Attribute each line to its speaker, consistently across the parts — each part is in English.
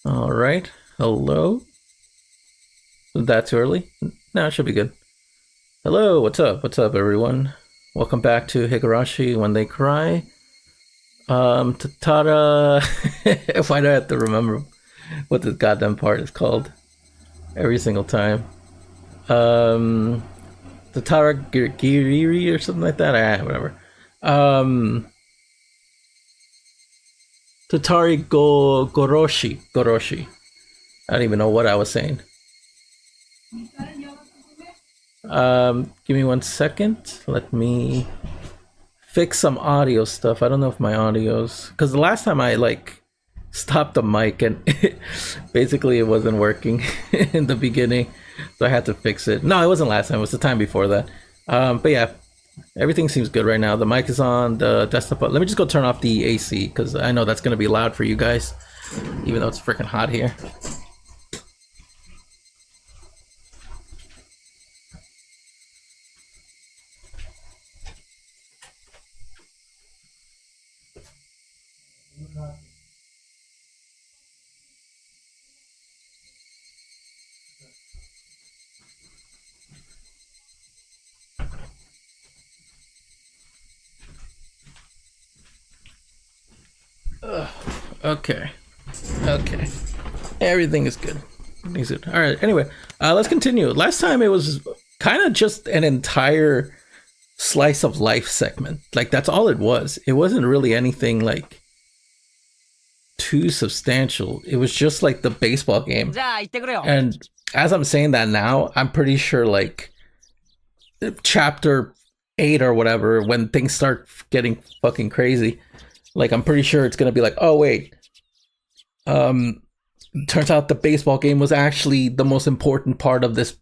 Speaker 1: Alright, hello? Is that too early? No, it should be good. Hello, what's up? What's up, everyone? Welcome back to Higurashi When They Cry. Tatara... Why do I have to remember what this goddamn part is called? Every single time. Tatarigoroshi or something like that? Whatever. Goroshi. I don't even know what I was saying. Give me 1 second. Let me fix some audio stuff. I don't know if my audio's... Because the last time I, stopped the mic and basically it wasn't working in the beginning. So I had to fix it. No, it wasn't last time. It was the time before that. But yeah, everything seems good right now. The mic is on, the desktop. Let me just go turn off the AC because I know that's going to be loud for you guys, even though it's freaking hot here. Okay. Everything is good. All right. Anyway, let's continue. Last time it was kind of just an entire slice of life segment. That's all it was. It wasn't really anything too substantial. It was just the baseball game. And as I'm saying that now, I'm pretty sure chapter 8 or whatever, when things start getting fucking crazy, I'm pretty sure it's gonna be oh wait, turns out the baseball game was actually the most important part of this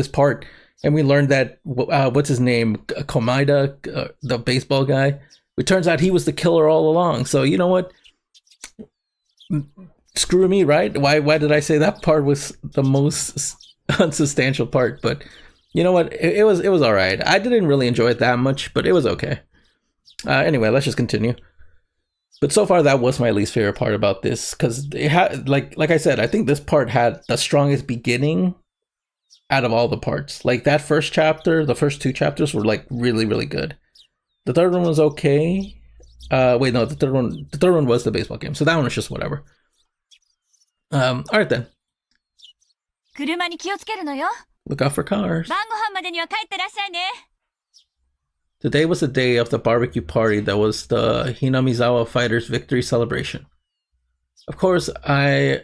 Speaker 1: part, and we learned that what's his name, Komaida, the baseball guy, it turns out he was the killer all along. So you know what, screw me, right? Why did I say that part was the most unsubstantial part? But you know what, it was all right. I didn't really enjoy it that much, but it was okay. Anyway, let's just continue. But so far, that was my least favorite part about this, because it had, like I said, I think this part had the strongest beginning out of all the parts. That first chapter, the first 2 chapters were really, really good. The third one was okay. Wait, no, the third one was the baseball game, so that one was just whatever. All right then. Look out for cars. Today was the day of the barbecue party that was the Hinamizawa Fighters victory celebration. Of course, I,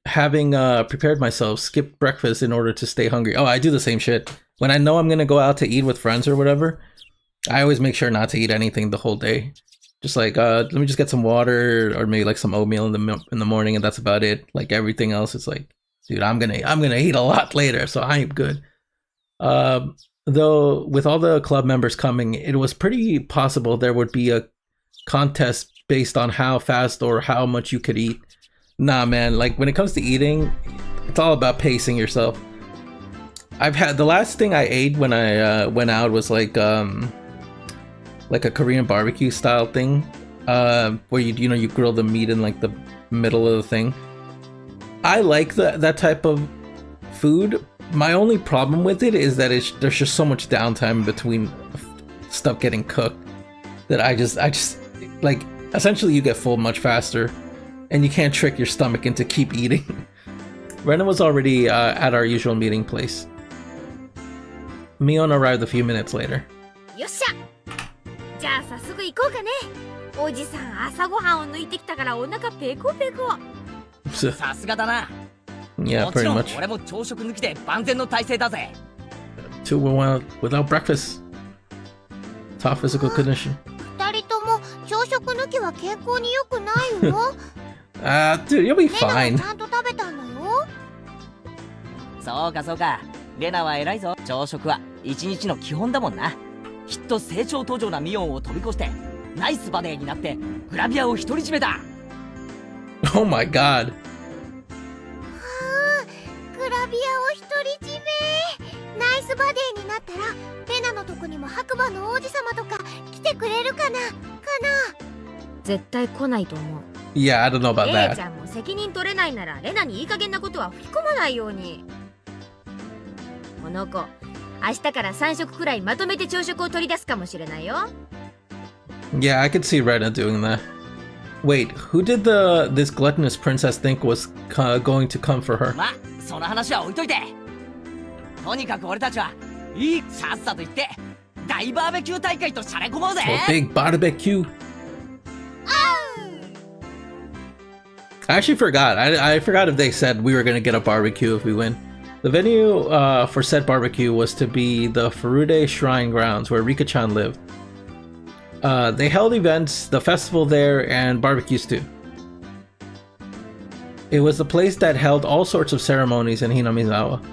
Speaker 1: having prepared myself, skipped breakfast in order to stay hungry. Oh, I do the same shit. When I know I'm going to go out to eat with friends or whatever, I always make sure not to eat anything the whole day. Just let me just get some water or maybe some oatmeal in the morning, and that's about it. Everything else is dude, I'm gonna eat a lot later, so I am good. Though with all the club members coming, it was pretty possible there would be a contest based on how fast or how much you could eat. Nah, man, when it comes to eating, it's all about pacing yourself. I've had, the last thing I ate when I went out was a Korean barbecue style thing, where you grill the meat in the middle of the thing. I like that type of food. My only problem with it is that there's just so much downtime between stuff getting cooked that I just essentially you get full much faster, and you can't trick your stomach into keep eating. Renan was already at our usual meeting place. Mion arrived a few minutes later.
Speaker 2: Yosha! じゃあ早速行こうかね。おじさん朝ごはんを抜いてきたからお腹ペコペコ。
Speaker 3: さすがだな。
Speaker 1: Yeah, pretty much.
Speaker 3: 俺も朝食抜きで万全の体制だぜ。
Speaker 1: Two without breakfast. Top physical condition.
Speaker 2: 二人とも朝食抜きは健康に良くないよ。
Speaker 1: Dude, you'll be fine.
Speaker 2: ちゃんと食べたのよ。
Speaker 3: そうかそうか。レナは偉いぞ。朝食は一日の基本だもんな。きっと成長途上なミオンを飛び越してナイスバデーになってグラビアを独り占めだ。
Speaker 1: Oh my god.
Speaker 2: グラビアを独り占め。ナイスバデーになったらレナのとこにも白馬の王子様とか来てくれるかな。絶対来ないと思う。
Speaker 1: Yeah, I don't know about
Speaker 2: レイ
Speaker 1: that.
Speaker 2: ちゃんも
Speaker 4: 責任取れないならレナにいい加減なことは吹き込まないように。この子明日から3食くらいまとめて朝食を取り出すかもしれないよ。
Speaker 1: Yeah, I could see Rena doing that. Wait, who did this gluttonous princess think was going to come for her?
Speaker 3: まあその話は置いといて、とにかく俺たちはいいさっさと行って大バーベキュー大会としゃれ込もうぜ。
Speaker 1: A big barbecue. I actually forgot. I forgot if they said we were gonna get a barbecue if we win. The venue for said barbecue was to be the Furude Shrine Grounds where Rika-chan lived. They held events, the festival there, and barbecues too. It was the place that held all sorts of ceremonies in Hinamizawa.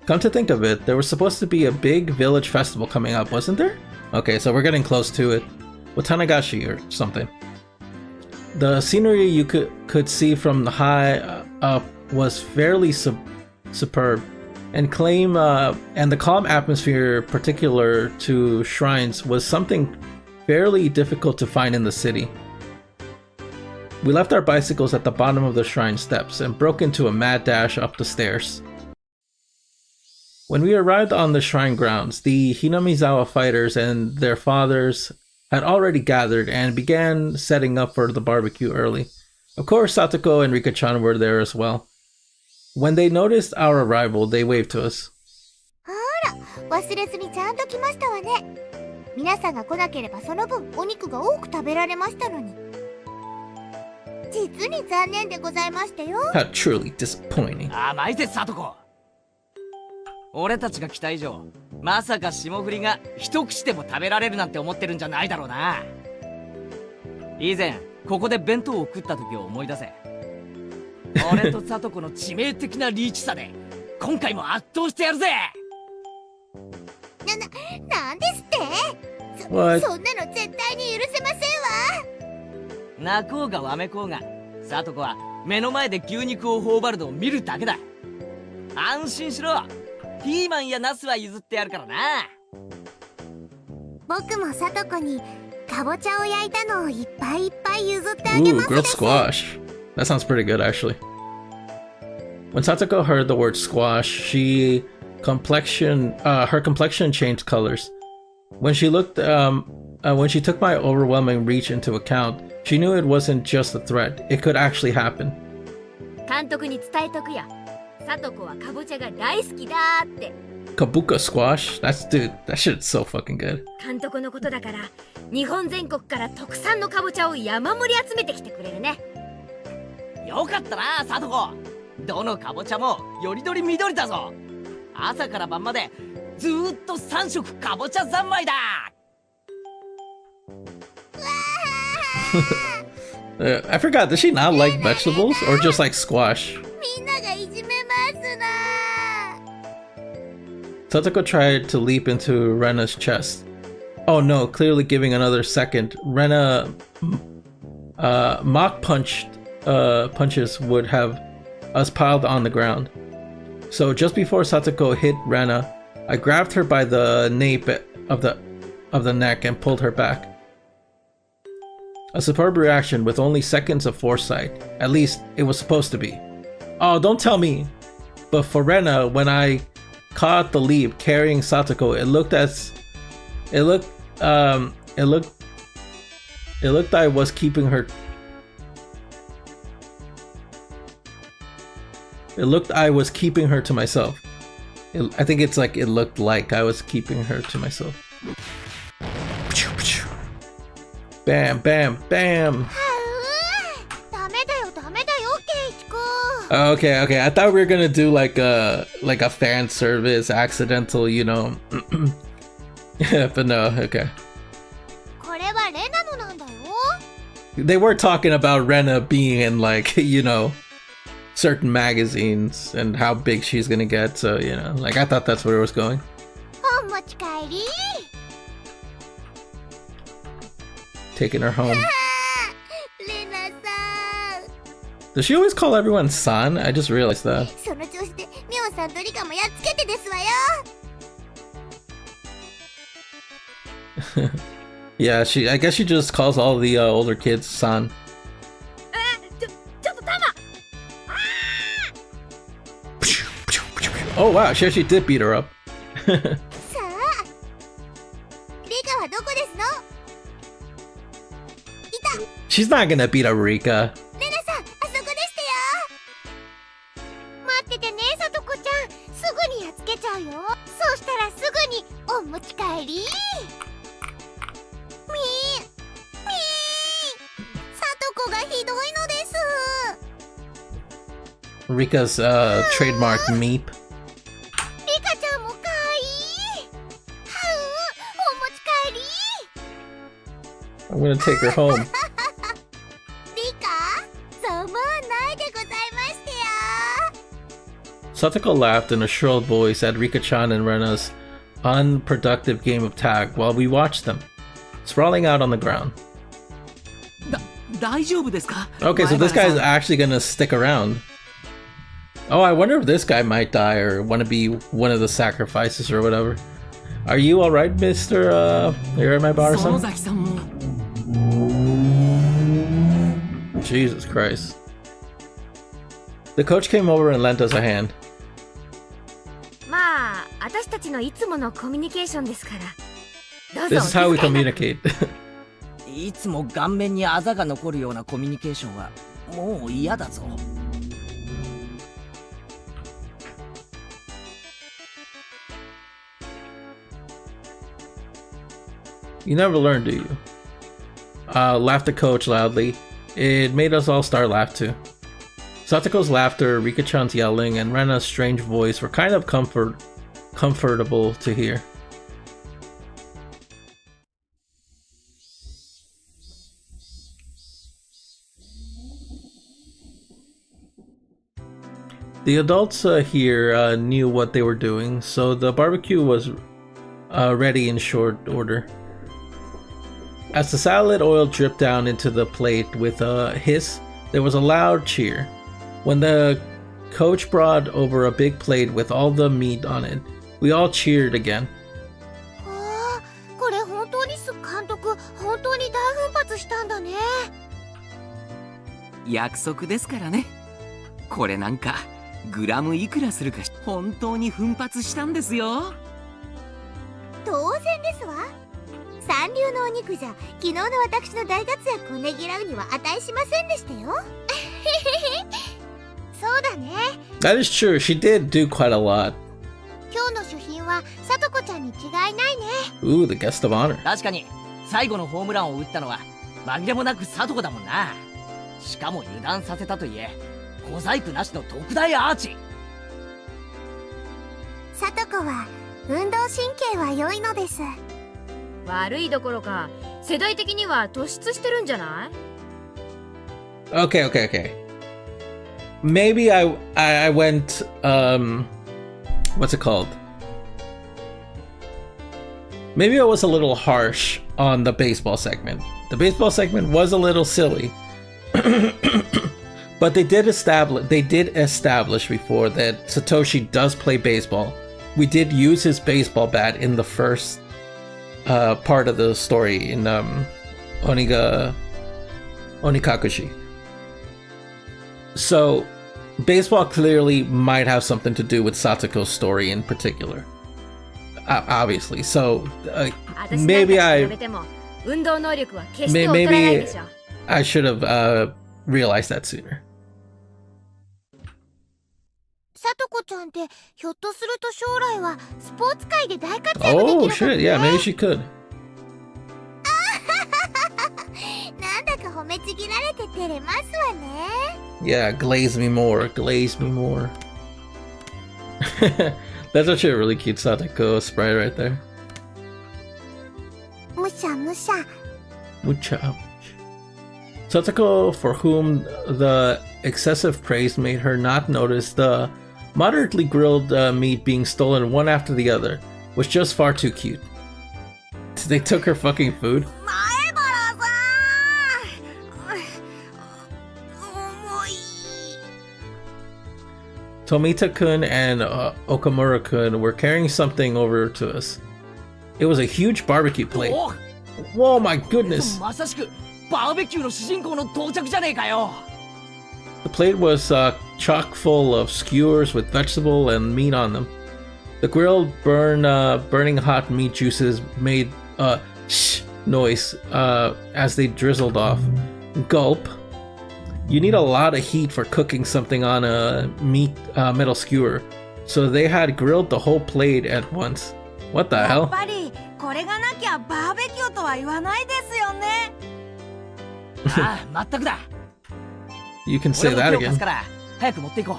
Speaker 1: Come to think of it, there was supposed to be a big village festival coming up, wasn't there? Okay, so we're getting close to it. With Tanagashi or something. The scenery you could see from the high up was fairly superb, and the calm atmosphere particular to shrines was something fairly difficult to find in the city. We left our bicycles at the bottom of the shrine steps and broke into a mad dash up the stairs. When we arrived on the shrine grounds, the Hinamizawa fighters and their fathers had already gathered and began setting up for the barbecue early. Of course, Satoko and Rika-chan were there as well. When they noticed our arrival, they waved to us.
Speaker 2: ほら、忘れずにちゃんと来ましたわね。皆さんが来なければその分お肉が多く食べられましたのに。実に残念でございましたよ。
Speaker 1: How truly disappointing.
Speaker 3: 甘いぜサトコ。俺たちが来た以上、まさか霜降りが一口でも食べられるなんて思ってるんじゃないだろうな。以前ここで弁当を食った時を思い出せ。俺とサトコの致命的なリーチさで今回も圧倒してやるぜ。
Speaker 2: なんですって？そんなの絶対に許せませんわ。
Speaker 3: 泣こうがわめこうが、サトコは目の前で牛肉を頬張るのを見るだけだ。安心しろ。ピーマンやナスは譲ってやるからな。
Speaker 2: 僕もさとこにかぼちゃを焼いたのをいっぱいいっぱい譲ってあげ
Speaker 1: Ooh,
Speaker 2: ます
Speaker 1: grilled
Speaker 2: です。
Speaker 1: squash. That sounds pretty good, actually. When Satoko heard the word squash, her complexion changed colors. When she took my overwhelming reach into account, she knew it wasn't just a threat. It could actually happen.
Speaker 4: 監督に伝えとくよ。さとこはかぼちゃが大好きだって。
Speaker 1: Kabuka squash? That shit's so fucking good.
Speaker 4: 監督のことだから日本全国から特産のかぼちゃを山盛り集めてきてくれるね。
Speaker 3: よかったなサトコ。どのかぼちゃもよりどり緑だぞ。朝から晩までずーっと3食かぼちゃ三昧だ。
Speaker 1: I forgot, does she not like vegetables or just like squash?
Speaker 2: みんながいじめますな。
Speaker 1: Satoko tried to leap into Rena's chest. Oh no, clearly giving another second. Rena mock punches would have us piled on the ground. So just before Satoko hit Rena, I grabbed her by the nape of the neck and pulled her back. A superb reaction with only seconds of foresight. At least it was supposed to be. Oh, don't tell me. But for Rena, when I caught the leap carrying Satoko, it looked I was keeping her. It looked I was keeping her to myself. I think it's like it looked like I was keeping her to myself. Bam, bam, bam.
Speaker 2: ダメだよダメだよケイチ君。
Speaker 1: Okay, okay. I thought we were gonna do like a fan service, accidental, you know. Yeah, but no. Okay.
Speaker 2: これはレナのなんだよ。
Speaker 1: They were talking about Rena being in like, you know, certain magazines and how big she's gonna get. So, you know, like I thought that's where it was going.
Speaker 2: 本持ち帰り。
Speaker 1: Taking her home.
Speaker 2: レナさん。
Speaker 1: Does she always call everyone son? I just realized that.
Speaker 2: その調子でミオさんとリカもやっつけてですわよ。
Speaker 1: Yeah, I guess she just calls all the older kids son.
Speaker 4: ちょっとタマ
Speaker 1: Oh wow, she actually did beat her up.
Speaker 2: さあリカはどこですの？
Speaker 1: She's not gonna beat up Rika.
Speaker 2: レナさん、あそこでしたよ。待っててね、さとこちゃん。すぐにやっつけちゃうよ。そうしたらすぐにお持ち帰り。みーさとこがひどいのです。
Speaker 1: Rika's trademark meep.
Speaker 2: リカちゃんもかわいい。はう、お持ち帰り。
Speaker 1: I'm gonna take her home.
Speaker 2: リカ、ざまあないでございましてよ。
Speaker 1: Satoko laughed in a shrill voice at Rika-chan and Rena's unproductive game of tag while we watched them, sprawling out on the ground.
Speaker 3: 大丈夫ですか？
Speaker 1: Okay, so this guy's actually gonna stick around. Oh, I wonder if this guy might die or want to be one of the sacrifices or whatever. Are you alright, Mr. You're at my bar or something?
Speaker 3: 園崎さんも
Speaker 1: Jesus Christ. The coach came over and lent us a hand.
Speaker 4: まあ私たちのいつものコミュニケーションですからどうぞ。
Speaker 1: This is how we communicate.
Speaker 3: いつも顔面にあざが残るようなコミュニケーションはもう嫌だぞ。
Speaker 1: You never learn, do you? Laughed the coach loudly. It made us all start laugh too. Satoko's laughter, Rika-chan's yelling, and Rena's strange voice were kind of comfortable to hear. The adults here knew what they were doing, so the barbecue was ready in short order. As the salad oil dripped down into the plate with a hiss, there was a loud cheer. When the coach brought over a big plate with all the meat on it, we all cheered again.
Speaker 2: はあ、これ本当に監督、本当に大奮発したんだね。
Speaker 5: 約束ですからね。これなんかグラムいくらするか本当に奮発したんですよ。
Speaker 2: 当然ですわ。三流のお肉じゃ昨日の私の大活躍をねぎらうには値しませんでしたよ。そうだね。
Speaker 1: That is true, she did do quite a lot.
Speaker 2: 今日の主賓はさとこちゃんに違いないね。
Speaker 1: Ooh, the guest of honor.
Speaker 3: 確かに最後のホームランを打ったのは紛れもなくサトコだもんな。しかも油断させたといえ小細工なしの特大アーチ。
Speaker 2: さとこは運動神経は良いのです。
Speaker 4: 悪いどころか世代的には突出してるんじゃない？
Speaker 1: Okay. Maybe I went what's it called? Maybe I was a little harsh on the baseball segment. The baseball segment was a little silly. But they did establish before that Satoshi does play baseball. We did use his baseball bat in the first part of the story in Onikakushi. So baseball clearly might have something to do with Satoko's story in particular. Obviously. So maybe I should have realized that sooner.
Speaker 2: さとこちゃんってひょっとすると将来はスポーツ界で大活躍できるかもね。
Speaker 1: Oh shit, yeah, maybe she could.
Speaker 2: なんだか褒めちぎられて照れますわね。
Speaker 1: Yeah, glaze me more. That's actually a really cute Satoko sprite right there.
Speaker 2: むしゃむしゃ。
Speaker 1: Mucha. Satoko, for whom the excessive praise made her not notice the moderately grilled meat being stolen one after the other, was just far too cute. They took her fucking food.
Speaker 2: 前原さん。重い。
Speaker 1: Tomita-kun and Okamura-kun were carrying something over to us. It was a huge barbecue plate. Whoa, my goodness!
Speaker 3: まさしくバーベキューの主人公の到着じゃねえかよ。
Speaker 1: The plate was chock full of skewers with vegetable and meat on them. The grilled burning hot meat juices made a shh noise as they drizzled off. Gulp. You need a lot of heat for cooking something on a metal skewer, so they had grilled the whole plate at once. What the
Speaker 6: やっ
Speaker 1: hell?
Speaker 6: ぱりこれがなきゃバーベキューとは言わないですよね。
Speaker 3: ああ、まったくだ。
Speaker 1: You can
Speaker 3: 俺
Speaker 1: say
Speaker 3: も
Speaker 1: that
Speaker 3: 今日貸す
Speaker 1: again.
Speaker 3: から早く持っていこ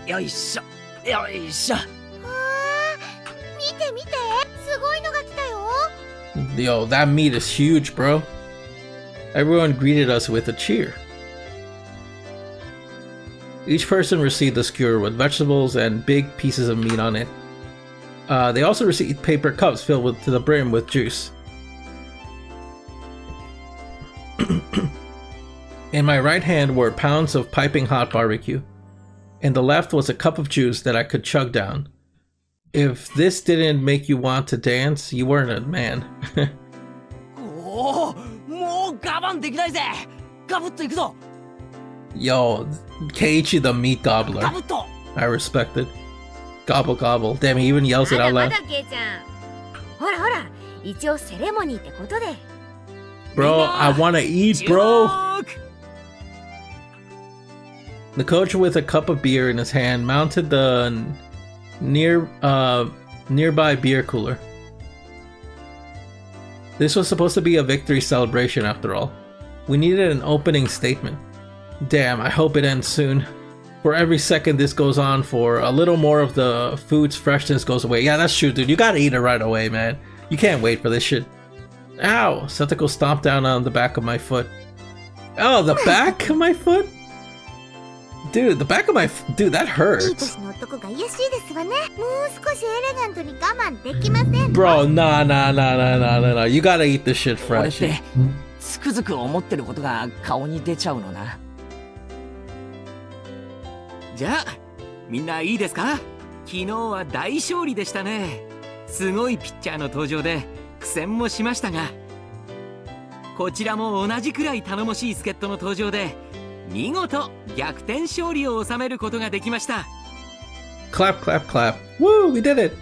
Speaker 3: う。よいしょ、よいしょ。
Speaker 2: わー、見て見て、すごいのが来たよ。
Speaker 1: Yo, that meat is huge, bro. Everyone greeted us with a cheer. Each person received a skewer with vegetables and big pieces of meat on it. They also received paper cups filled to the brim with juice. In my right hand were pounds of piping hot barbecue. In the left was a cup of juice that I could chug down. If this didn't make you want to dance, you weren't a man.
Speaker 3: おお、もう我慢できないぜ。ガブッといくぞ。
Speaker 1: Yo, Keiichi the meat
Speaker 3: ガ
Speaker 1: gobbler.
Speaker 3: ブッと。
Speaker 1: I respect it. Gobble gobble. Damn, he even yells it
Speaker 4: ま
Speaker 1: out
Speaker 4: だま
Speaker 1: loud.
Speaker 4: だケイちゃん。ほらほら、一応セレモニーってことで。
Speaker 1: Bro, I wanna eat,
Speaker 5: 注
Speaker 1: bro.
Speaker 5: 目
Speaker 1: The coach with a cup of beer in his hand mounted the nearby beer cooler. This was supposed to be a victory celebration after all. We needed an opening statement. Damn, I hope it ends soon. For every second this goes on for, a little more of the food's freshness goes away. Yeah, that's true, dude. You gotta eat it right away, man. You can't wait for this shit. Ow! Satoko stomped down on the back of my foot. Oh, the back of my foot? Dude, the back of my dude, that
Speaker 2: いい
Speaker 1: hurts.
Speaker 2: 年の男が癒やしいですわね。もう少しエレガントに我慢できません。
Speaker 1: Bro, nah. You gotta eat this shit
Speaker 3: 俺っ
Speaker 1: fresh.
Speaker 3: てつくづく思ってることが顔に出ちゃうのな。
Speaker 5: じゃあみんないいですか？昨日は大勝利でしたね。すごいピッチャーの登場で苦戦もしましたが、こちらも同じくらい頼もしい助っ人の登場で見事逆転勝利を収めることができました。
Speaker 1: Clap, clap, clap. Woo, we did it.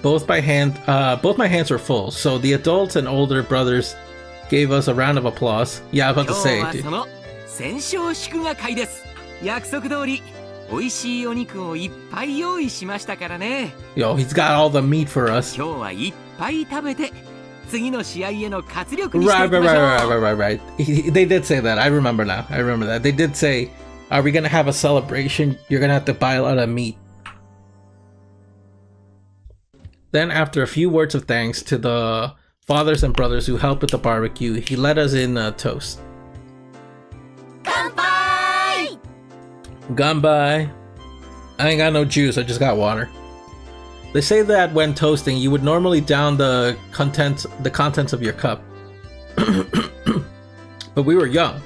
Speaker 1: Both my hands were full, so the adults and older brothers gave us a round of applause. Yeah, I was about to
Speaker 5: 今
Speaker 1: say,
Speaker 5: 日は
Speaker 1: dude.
Speaker 5: その戦勝祝賀会です。約束通り美味しいお肉をいっぱい用意しましたからね。
Speaker 1: Yo, he's got all the meat for us.
Speaker 5: 今日はいっぱい食べて次の試合への活力にして
Speaker 1: Right,
Speaker 5: いき
Speaker 1: right,
Speaker 5: ましょう。
Speaker 1: right. They did say that. I remember now. I remember that. They did say, are we gonna have a celebration? You're gonna have to buy a lot of meat. Then, after a few words of thanks to the fathers and brothers who helped with the barbecue, he led us in a toast.
Speaker 2: 乾杯。
Speaker 1: Ganbai. I ain't got no juice, I just got water. They say that when toasting, you would normally down the contents of your cup. But we were young.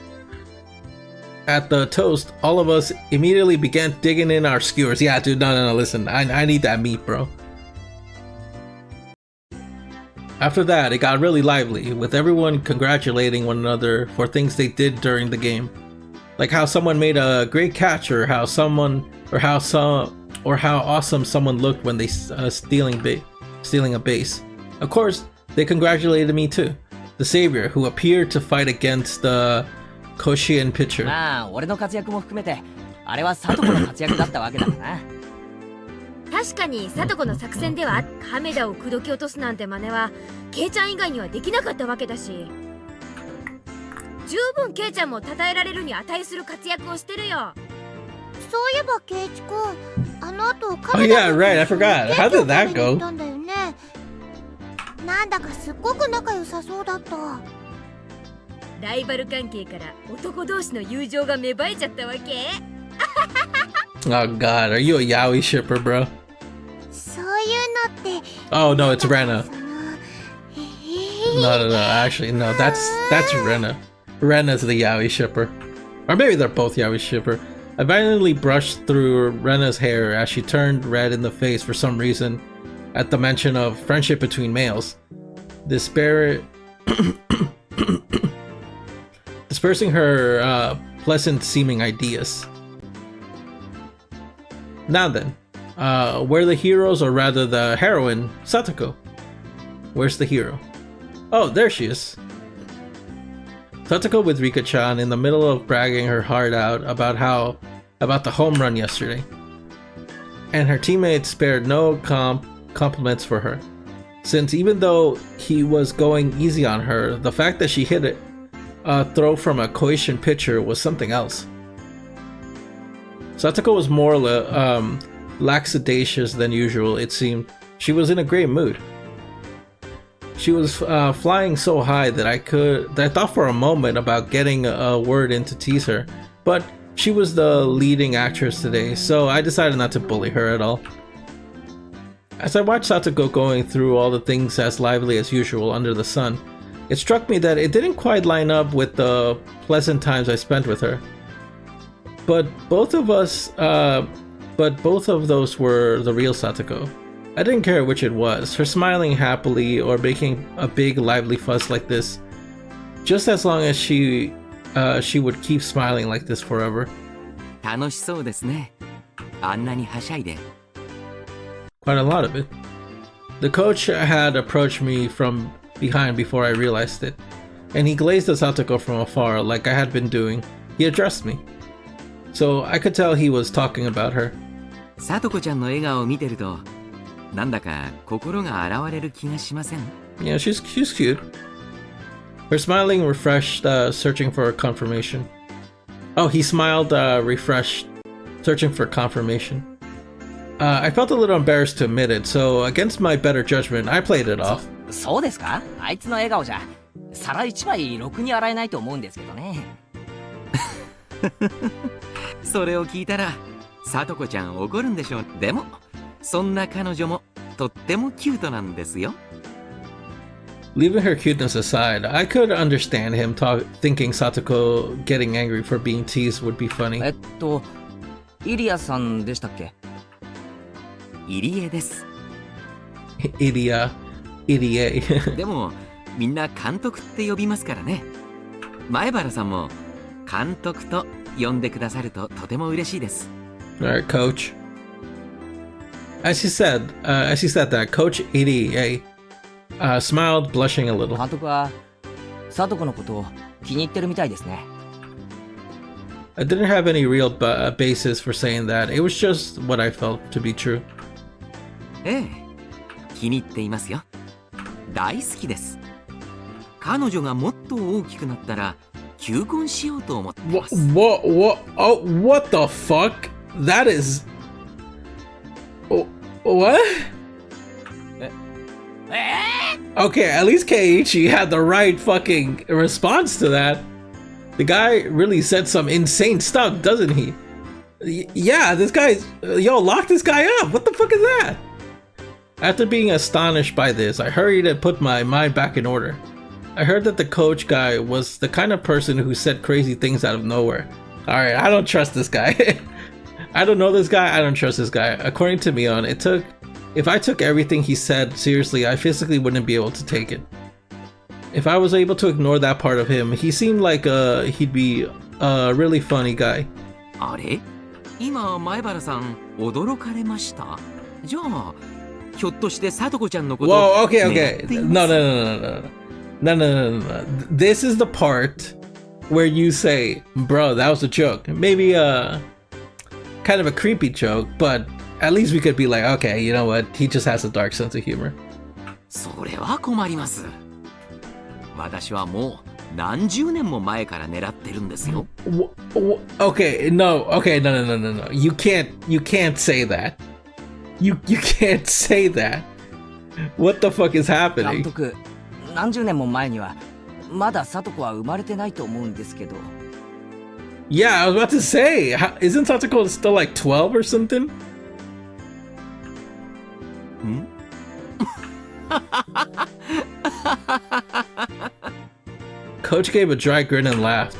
Speaker 1: At the toast, all of us immediately began digging in our skewers. Yeah, dude, no, listen. I need that meat, bro. After that, it got really lively, with everyone congratulating one another for things they did during the game. Like how someone made a great catch, or how awesome someone looked when they stealing a base. Of course, they congratulated me too, the savior who appeared to fight against the Koshian pitcher.
Speaker 3: まあ俺の活躍も含めてあれはサトコの活躍だったわけだからな。
Speaker 4: 確かにサトコの作戦では亀田を口説き落とすなんて真似はケイちゃん以外にはできなかったわけだし、十分ケイちゃんも称えられるに値する活躍をしてるよ。
Speaker 2: そういえばケイチ君、あの後
Speaker 1: Oh
Speaker 2: 亀
Speaker 1: yeah,
Speaker 2: 田
Speaker 1: right. I forgot. How did that
Speaker 2: 行
Speaker 1: go?
Speaker 2: ったんだよね。なんだかすっごく仲良さそうだった。
Speaker 4: ライバル関係から男同士の友情が芽生えちゃったわけ。
Speaker 1: Oh god, are you a yaoi shipper, bro?
Speaker 2: そういうのって。
Speaker 1: Oh no, it's Rena.
Speaker 2: その
Speaker 1: No, actually, no, that's Rena. Rena's the yaoi shipper. Or maybe they're both yaoi shipper. I violently brushed through Rena's hair as she turned red in the face for some reason at the mention of friendship between males. Dispersing her pleasant seeming ideas. Now then, we're the heroes, or rather the heroine, Satoko. Where's the hero? Oh, there she is. Satoko with Rika-chan in the middle of bragging her heart out about the home run yesterday. And her teammates spared no compliments for her, since even though he was going easy on her, the fact that she hit a throw from a Koishin pitcher was something else. Satoko was more lackadaisious than usual, it seemed. She was in a great mood. She was flying so high that I thought for a moment about getting a word in to tease her, but she was the leading actress today, so I decided not to bully her at all. As I watched Satoko going through all the things as lively as usual under the sun, it struck me that it didn't quite line up with the pleasant times I spent with her. But both of those were the real Satoko. I didn't care which it was, her smiling happily or making a big lively fuss like this, just as long as she would keep smiling like this forever.
Speaker 5: 楽しそうですね。あんなにはしゃいで。
Speaker 1: Quite a lot of it. The coach had approached me from behind before I realized it, and he glazed at Satoko from afar like I had been doing. He addressed me, so I could tell he was talking about her.
Speaker 5: さとこちゃんの笑顔を見てると、なんだか心が洗われる気がしません？
Speaker 1: Yeah, she's cute. Her smiling refreshed, searching for confirmation. Oh, he smiled, refreshed, searching for confirmation. I felt a little embarrassed to admit it, so against my better judgment, I played it off.
Speaker 3: そうですか？あいつの笑顔じゃ皿一枚ろくに洗えないと思うんですけどね。
Speaker 5: それを聞いたら、さとこちゃん怒るんでしょう。でも、そんな彼女もとってもキュートなんですよ。
Speaker 1: Leaving her cuteness aside, I could understand him thinking Satoko getting angry for being teased would be funny.
Speaker 3: イリアさんでしたっけ？
Speaker 5: 入江です。
Speaker 1: イリエ。
Speaker 5: でも、みんな監督って呼びますからね。前原さんも監督と呼んでくださるととても嬉しいです。
Speaker 1: Alright, coach. As he said that, Coach Irie smiled, blushing a little.
Speaker 3: 監督はサトコのことを気に入ってるみたいですね。
Speaker 1: I didn't have any real basis for saying that. It was just what I felt to be true.
Speaker 5: ええ、気に入っていますよ。大好きです。彼女がもっと大きくなったら求婚しようと思ってます。
Speaker 1: What the fuck? That is... What? Okay, at least Keiichi had the right fucking response to that. The guy really said some insane stuff, doesn't he? Yeah, this guy's... Yo, lock this guy up! What the fuck is that? After being astonished by this, I hurried and put my mind back in order. I heard that the coach guy was the kind of person who said crazy things out of nowhere. Alright, I don't trust this guy. I don't know this guy, I don't trust this guy. According to Mion, if I took everything he said seriously, I physically wouldn't be able to take it. If I was able to ignore that part of him, he seemed like he'd be a really funny guy.
Speaker 5: あれ？今前原さん驚かれました。じゃあひょっとしてさとこちゃんのこと。
Speaker 1: Whoa, okay. No. This is the part where you say, bro, that was a joke. Maybe kind of a creepy joke, but at least we could be like, okay, you know what? He just has a dark sense of humor.
Speaker 5: それは困ります。私はもう何十年も前から狙ってるんですよ。
Speaker 1: Okay, no. You can't say that. You can't say that. What the fuck is
Speaker 3: 監
Speaker 1: happening?
Speaker 3: 督、何十年も前にはまだサトコは生まれてないと思うんですけど。
Speaker 1: Yeah, I was about to say, isn't Satoko still like 12 or something?
Speaker 5: ん
Speaker 1: Coach gave a dry grin and laughed.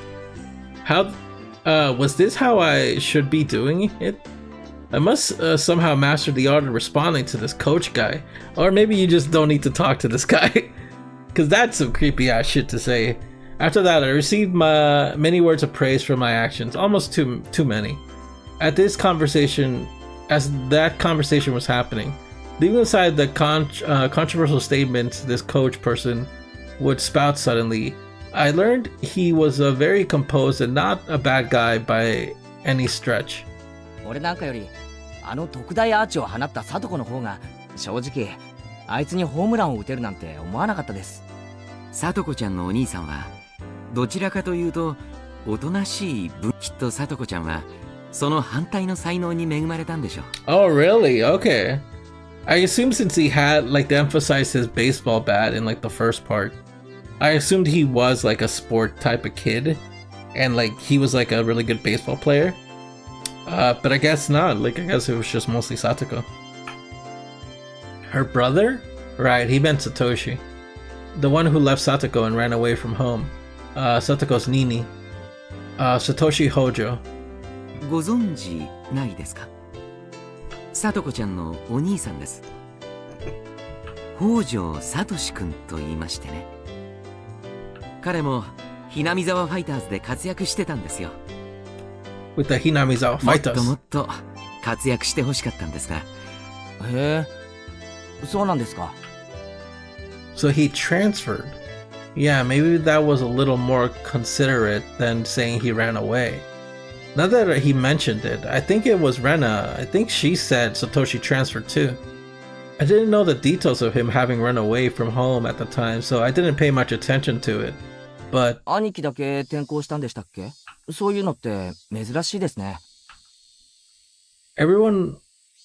Speaker 1: How, was this how I should be doing it? I must somehow master the art of responding to this coach guy. Or maybe you just don't need to talk to this guy. Cause that's some creepy ass shit to say. After that, I received many words of praise for my actions, almost too many. As that conversation was happening, leaving aside the controversial statements this coach person would spout suddenly, I learned he was a very composed and not a bad guy by any stretch.
Speaker 3: 俺なんかよりあの特大アーチを放ったサトコの方が正直あいつにホームランを打てるなんて思わなかったです。
Speaker 5: サトコちゃんのお兄さんはどちらかというとおとなしい分、きっとサトコちゃんはその反対の才能に恵まれたんでしょう。
Speaker 1: Oh, really? Okay. I assumed since he had like emphasized his baseball bat in like the first part, I assumed he was like a sport type of kid, and like he was like a really good baseball player. But I guess not. Like I guess it was just mostly Satoko. Her brother? Right, he meant Satoshi. The one who left Satoko and ran away from home. Satoko's Nini. Satoshi Hojo.
Speaker 5: ご存知ないですか？サトコちゃんのお兄さんです。北条サトシ君と言いましてね。彼もひなみ沢ファイターズで活躍してたんですよ。
Speaker 1: With the Hinamizawa
Speaker 5: もっと
Speaker 1: fighters.
Speaker 5: もっと活躍してほしかったんですが。
Speaker 3: へえ、そうなんですか。
Speaker 1: So he transferred. Yeah, maybe that was a little more considerate than saying he ran away. Now that he mentioned it, I think it was Rena. I think she said Satoshi transferred too. I didn't know the details of him having run away from home at the time, so I didn't pay much attention to it. But
Speaker 3: 兄貴だけ転校したんでしたっけ？そういうのって珍しいですね。
Speaker 1: everyone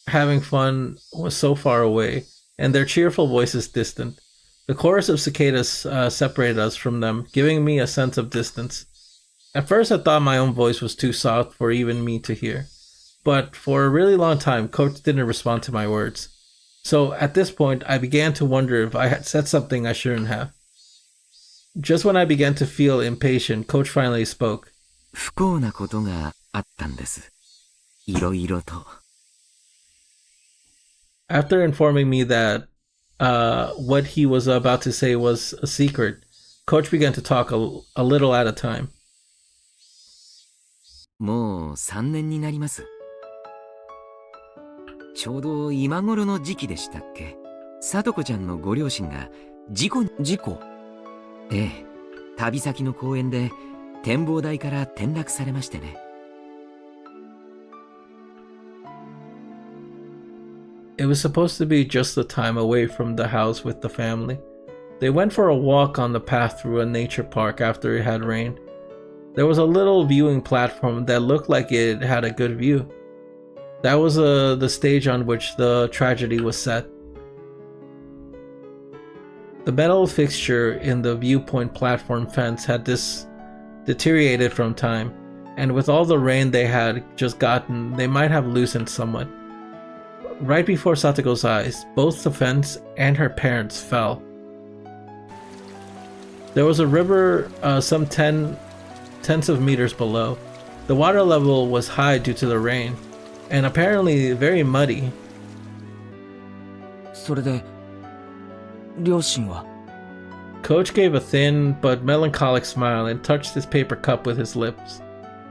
Speaker 1: having fun was so far away, and their cheerful voices distant. The chorus of cicadas separated us from them, giving me a sense of distance. At first, I thought my own voice was too soft for even me to hear. But for a really long time, Coach didn't respond to my words. So at this point, I began to wonder if I had said something I shouldn't have. Just when I began to feel impatient, Coach finally spoke.
Speaker 5: 不幸なことがあったんです。いろいろと。
Speaker 1: After informing me that what he was about to say was a secret, Coach began to talk a little at a time.
Speaker 5: もう3年になります。ちょうど今頃の時期でしたっけ。さとこちゃんのご両親が事故。ええ、旅先の公園で展望台から転落されましてね。
Speaker 1: It was supposed to be just the time away from the house with the family. They went for a walk on the path through a nature park after it had rained. There was a little viewing platform that looked like it had a good view. That was the stage on which the tragedy was set. The metal fixture in the viewpoint platform fence had deteriorated from time, and with all the rain they had just gotten, they might have loosened somewhat. Right before Satoko's eyes, both the fence and her parents fell. There was a river some tens of meters below. The water level was high due to the rain, and apparently very muddy.
Speaker 3: それで両親は
Speaker 1: Coach gave a thin but melancholic smile and touched his paper cup with his lips.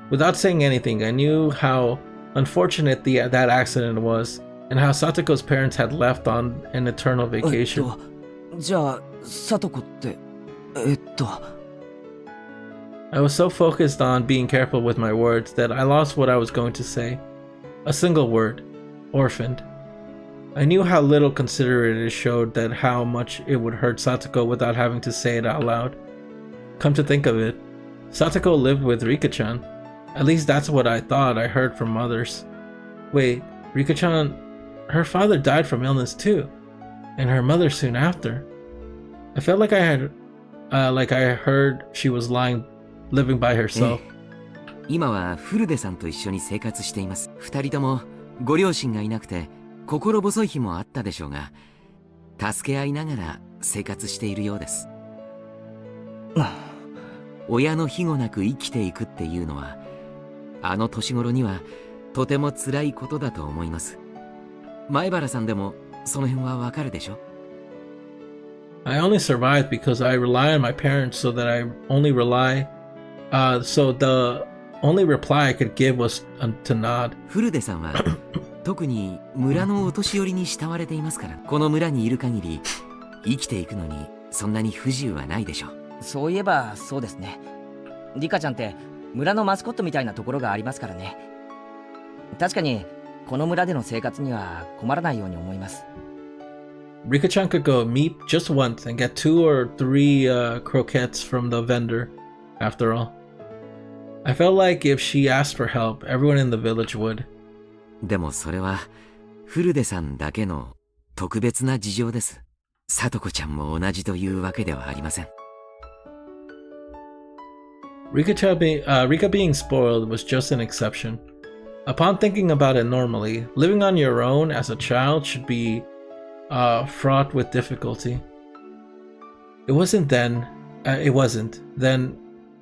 Speaker 1: Without saying anything, I knew how unfortunate that accident was, and how Satoko's parents had left on an eternal vacation.
Speaker 3: じゃあサトコって
Speaker 1: I was so focused on being careful with my words that I lost what I was going to say. A single word. Orphaned. I knew how little considerate it showed that how much it would hurt Satoko without having to say it out loud. Come to think of it, Satoko lived with Rika-chan. At least that's what I thought I heard from others. Wait, Rika-chan, her father died from illness too, and her mother soon after. I felt like I heard she was living by herself.
Speaker 5: 今はフルデさんと一緒に生活しています。二人ともご両親がいなくて心細い日もあったでしょうが、助け合いながら生活しているようです。親の庇護なく生きていくっていうのは、あの年頃にはとても辛いことだと思います。前原さんでもその辺はわかるでしょ？
Speaker 1: I only survived because I rely on my parents, so that I only rely. So the only reply I could give was to nod.
Speaker 5: フルデさんは特に村のお年寄りに慕われていますから、この村にいる限り生きていくのにそんなに不自由はないでしょう。
Speaker 3: そういえばそうですね。リカちゃんって村のマスコットみたいなところがありますからね。確かにこの村での生活には困らないように思います。
Speaker 1: Rika-chan could go meet just once and get 2 or 3 croquettes from the vendor, after all. I felt like if she asked for help, everyone in the village would.
Speaker 5: でもそれはフルデさんだけの特別な事情です。さとこちゃんも同じというわけではありません。
Speaker 1: Rika being spoiled was just an exception. Upon thinking about it normally, living on your own as a child should be fraught with difficulty. It wasn't then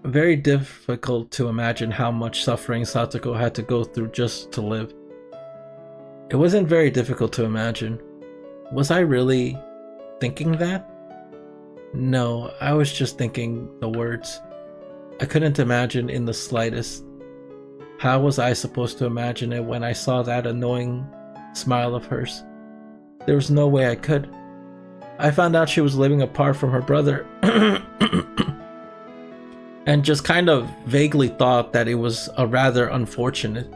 Speaker 1: very difficult to imagine how much suffering Satoko had to go through just to live. It wasn't very difficult to imagine. Was I really thinking that? No, I was just thinking the words. I couldn't imagine in the slightest. How was I supposed to imagine it when I saw that annoying smile of hers? There was no way I could. I found out she was living apart from her brother and just kind of vaguely thought that it was rather unfortunate.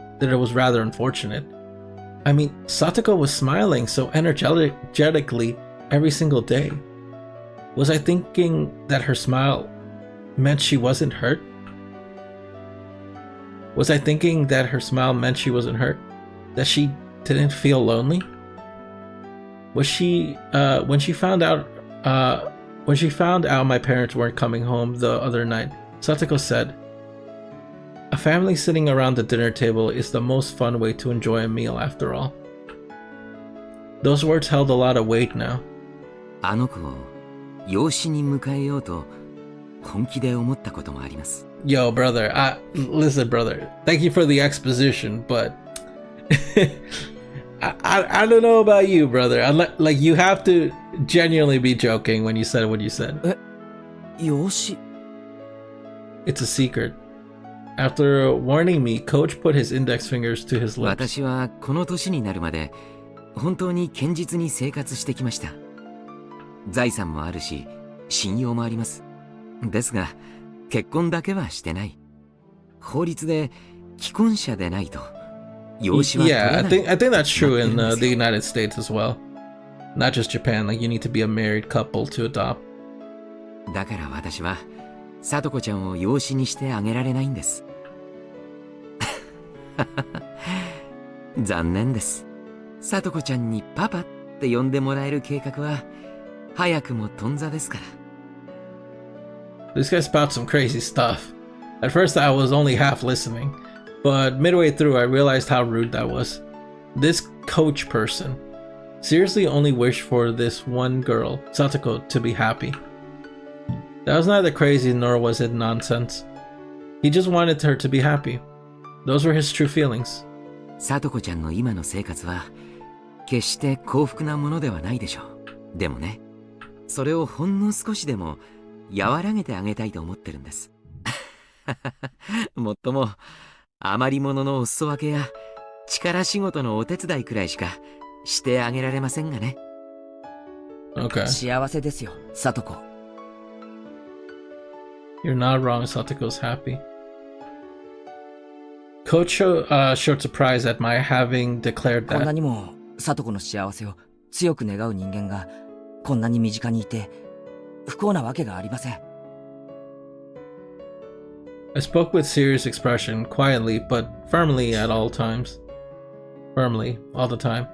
Speaker 1: I mean, Satoko was smiling so energetically every single day. Was I thinking that her smile meant she wasn't hurt? Was I thinking that her smile meant she wasn't hurt? That she didn't feel lonely? Was she when she found out my parents weren't coming home the other night, Satoko said, "A family sitting around the dinner table is the most fun way to enjoy a meal after all." Those words held a lot of weight now.
Speaker 5: あの子を養子に迎えようと本気で思ったこともあります。
Speaker 1: Yo, brother, listen, brother. Thank you for the exposition, but I don't know about you, brother. Like you have to genuinely be joking when you said what you said.
Speaker 3: 養子
Speaker 1: It's a secret. After warning me, Coach put his index fingers to his lips.
Speaker 5: 私はこの年になるまで本当に堅実に生活してきました。財産もあるし、信用もあります。ですが、結婚だけはしてない。法律で既婚者でないと養子は取れない。
Speaker 1: Yeah, I think that's true in the United States as well. Not just Japan. Like you need to be a married couple to adopt.
Speaker 5: だから私はさとこちゃんを養子にしてあげられないんです。残念です。さとこちゃんにパパって呼んでもらえる計画は早くも頓挫ですから。
Speaker 1: This guy spouts some crazy stuff. At first I was only half listening, but midway through I realized how rude that was. This coach person seriously only wished for this one girl, Satoko, to be happy. That was neither crazy nor was it nonsense. He just wanted her to be happy. Those were his true feelings.
Speaker 5: さとこちゃんの今の生活は決して幸福なものではないでしょう。でもね、それをほんの少しでも和らげてあげたいと思ってるんです。もっとも余り物のお裾分けや力仕事のお手伝いくらいしかしてあげられませんがね。
Speaker 1: Okay.
Speaker 3: 幸せですよ、さとこ。
Speaker 1: You're not wrong, Satoko's happy. Coach showed surprise at my having declared
Speaker 3: こんな
Speaker 1: that.
Speaker 3: にもさとこの幸せを強く願う人間がこんなに身近にいて不幸なわけがありません。
Speaker 1: I spoke with serious expression, quietly but firmly at all times. Firmly, all the time.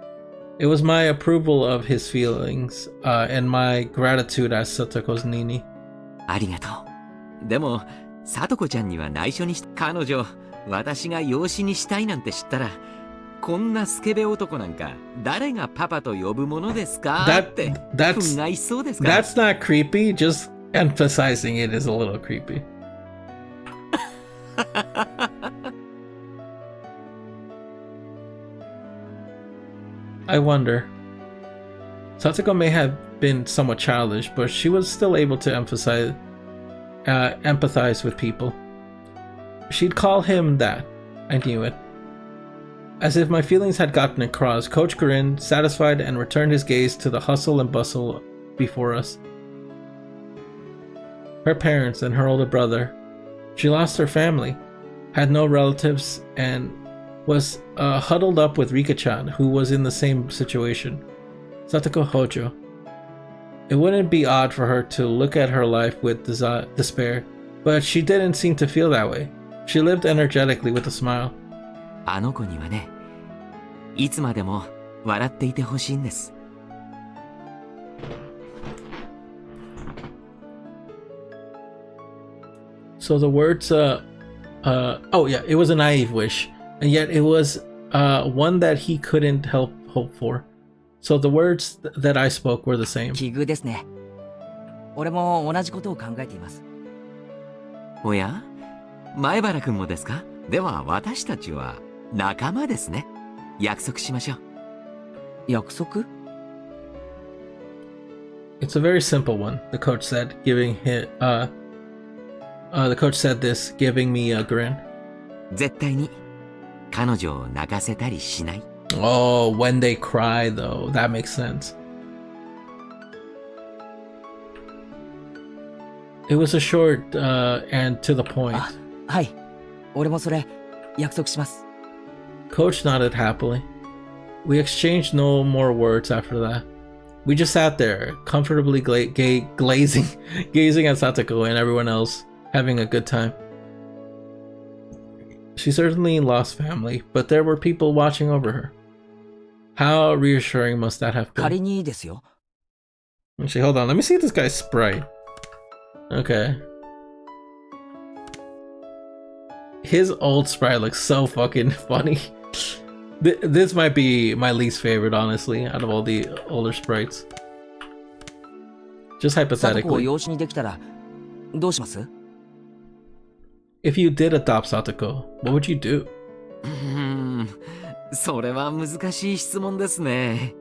Speaker 1: It was my approval of his feelings, and my gratitude as Satoko's Nini.
Speaker 5: ありがとう。でもさとこちゃんには内緒にし、彼女私が養子にしたいなんて知ったら、こんなスケベ男なんか誰がパパと呼ぶものですかって憤慨しそうですか。
Speaker 1: That's not creepy, just emphasizing it is a little creepy. I wonder. Satoko may have been somewhat childish, but she was still able to empathize with people. She'd call him that. I knew it. As if my feelings had gotten across, Coach grinned, satisfied, and returned his gaze to the hustle and bustle before us. Her parents and her older brother. She lost her family, had no relatives, and was huddled up with Rika-chan, who was in the same situation. Satoko Hojo. It wouldn't be odd for her to look at her life with despair, but she didn't seem to feel that way. She lived energetically with a smile.
Speaker 5: あの子にはね、いつまでも笑っていてほしいんです。
Speaker 1: So the words, oh yeah, it was a naive wish, and yet it was one that he couldn't help hope for. So the words that I spoke were the same.
Speaker 3: 奇遇ですね。俺も同じことを考えています。
Speaker 5: おや、前原くんもですか？では私たちは仲間ですね。約束しましょう。
Speaker 3: 約束？
Speaker 1: It's a very simple one, the coach said, giving this, giving me a grin.
Speaker 5: 絶対に彼女を泣かせたりしない。
Speaker 1: Oh, when they cry though, that makes sense. It was a short and to the point.
Speaker 3: あ、はい。俺もそれ約束します。
Speaker 1: Coach nodded happily. We exchanged no more words after that. We just sat there, comfortably gazing at Satoko and everyone else, having a good time. She certainly lost family, but there were people watching over her. How reassuring must that have been?
Speaker 3: 仮にですよ。
Speaker 1: Actually, hold on. Let me see this guy's sprite. Okay. His old sprite looks so fucking funny. This might be my least favorite, honestly, out of all the older sprites. Just
Speaker 3: サトコを
Speaker 1: hypothetically.
Speaker 3: 養子にできたらどうします？
Speaker 1: If you did adopt Satoko, what would you do?
Speaker 5: それは難しい質問ですね。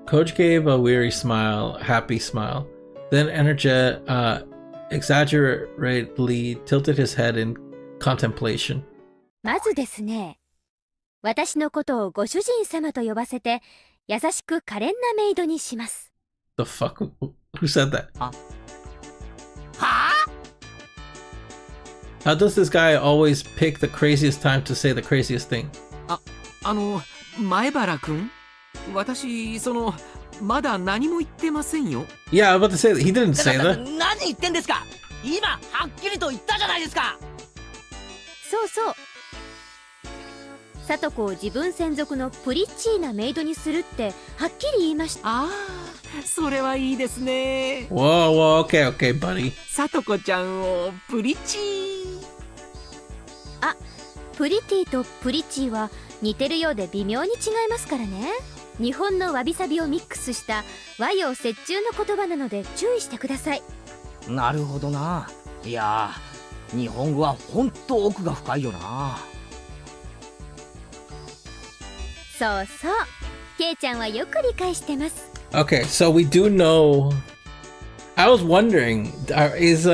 Speaker 1: Coach gave a weary smile, happy smile, then exaggeratedly tilted his head in contemplation.
Speaker 4: まずですね、私のことをご主人様と呼ばせて、優しく可憐なメイドにします。
Speaker 1: The fuck? Who said that?
Speaker 3: はあ？
Speaker 1: How does this guy always pick the craziest time to say the craziest thing?
Speaker 5: 前原くん？私、まだ何も言ってませんよ。
Speaker 1: Yeah, I was about to say that. He didn't say that.
Speaker 3: 何言ってんですか？今はっきりと言ったじゃないですか。
Speaker 4: そうそう。サトコを自分専属のプリッチーなメイドにするってはっきり言いました。
Speaker 5: ああ、それはいいですね。
Speaker 1: Whoa, okay, buddy.
Speaker 5: さとこちゃんをプリチー。
Speaker 4: あ、プリティとプリッチーは似てるようで微妙に違いますからね。日本のわびさびをミックスした和洋折衷の言葉なので注意してください。
Speaker 3: なるほどな。いやー、日本語はほんと奥が深いよな。
Speaker 4: そうそう、ケイちゃんはよく理解してます。
Speaker 1: Okay, so we do know. I was wondering, is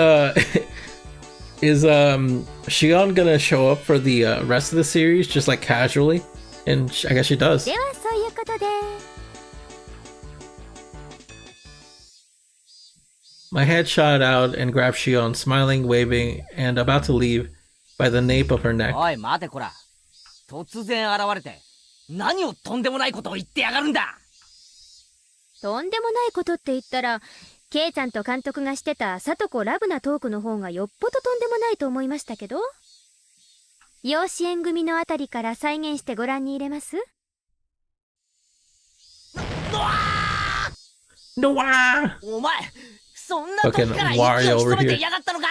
Speaker 1: Shion gonna show up for the rest of the series just like casually? And I guess she does.
Speaker 4: ではそういうことで。
Speaker 1: My head shot out and grabbed Shion, smiling, waving, and about to leave by the nape of her neck.
Speaker 3: おい待てこら。突然現れて何をとんでもないことを言ってやがるんだ。
Speaker 4: とんでもないことって言ったら、ケイちゃんと監督がしてたサトコラブなトークの方がよっぽどとんでもないと思いましたけど。養子縁組のあたりから再現してご覧に入れます？No,
Speaker 3: お前そんな時から息を潜めていやがったのか。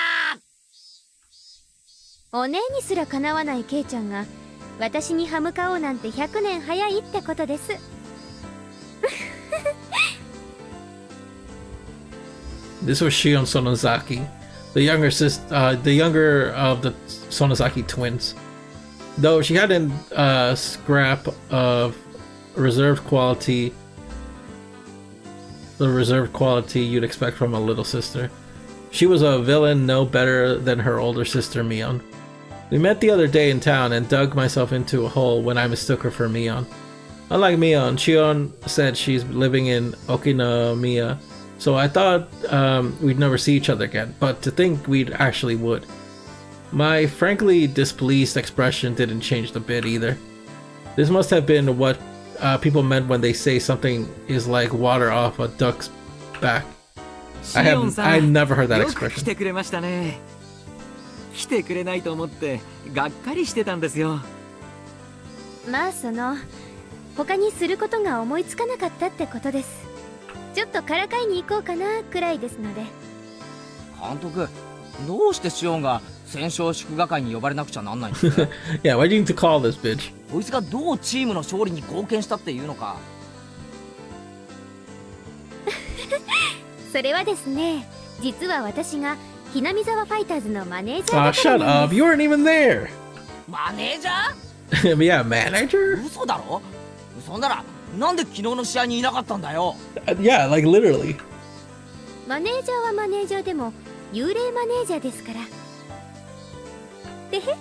Speaker 4: お姉にすらかなわないケイちゃんが私に歯向かおうなんて100年早いってことです。
Speaker 1: This was Shion Sonozaki, the younger of the Sonozaki twins. Though she had a scrap of reserved quality the reserved quality you'd expect from a little sister. She was a villain no better than her older sister Mion. We met the other day in town and dug myself into a hole when I mistook her for Mion. Unlike Mion, Chion said she's living in Okinawa, so I thought we'd never see each other again, but to think we'd actually would. My frankly displeased expression didn't change a bit either. This must have been what people meant when they say something is like water off a duck's back. I never heard that
Speaker 5: よく来
Speaker 1: expression.
Speaker 5: てくれましたね。来てくれないと思ってがっかりしてたんですよ。
Speaker 4: まあ他にすることが思いつかなかったってことです。ちょっとからかいに行こうかなくらいですので。
Speaker 3: 監督、どうしてシオンが戦勝祝賀会に呼ばれなくちゃなんないんですか？
Speaker 1: Yeah, why do you need to call this bitch?
Speaker 3: こいつがどうチームの勝利に貢献したっていうのか。
Speaker 4: それはですね、実は私がひなみ沢ファイターズのマネージャー
Speaker 1: Aw,
Speaker 4: だから
Speaker 1: shut
Speaker 4: なん
Speaker 1: up.
Speaker 4: で
Speaker 1: You weren't even there.
Speaker 3: マネージャ
Speaker 1: Yeah, manager?
Speaker 3: ー？嘘だろ？そんならなんで昨日の試合にいなかったんだよ。
Speaker 1: Yeah, like literally.
Speaker 4: す。マネージャーはマネージャーでも幽霊マネージャーですから。でへ。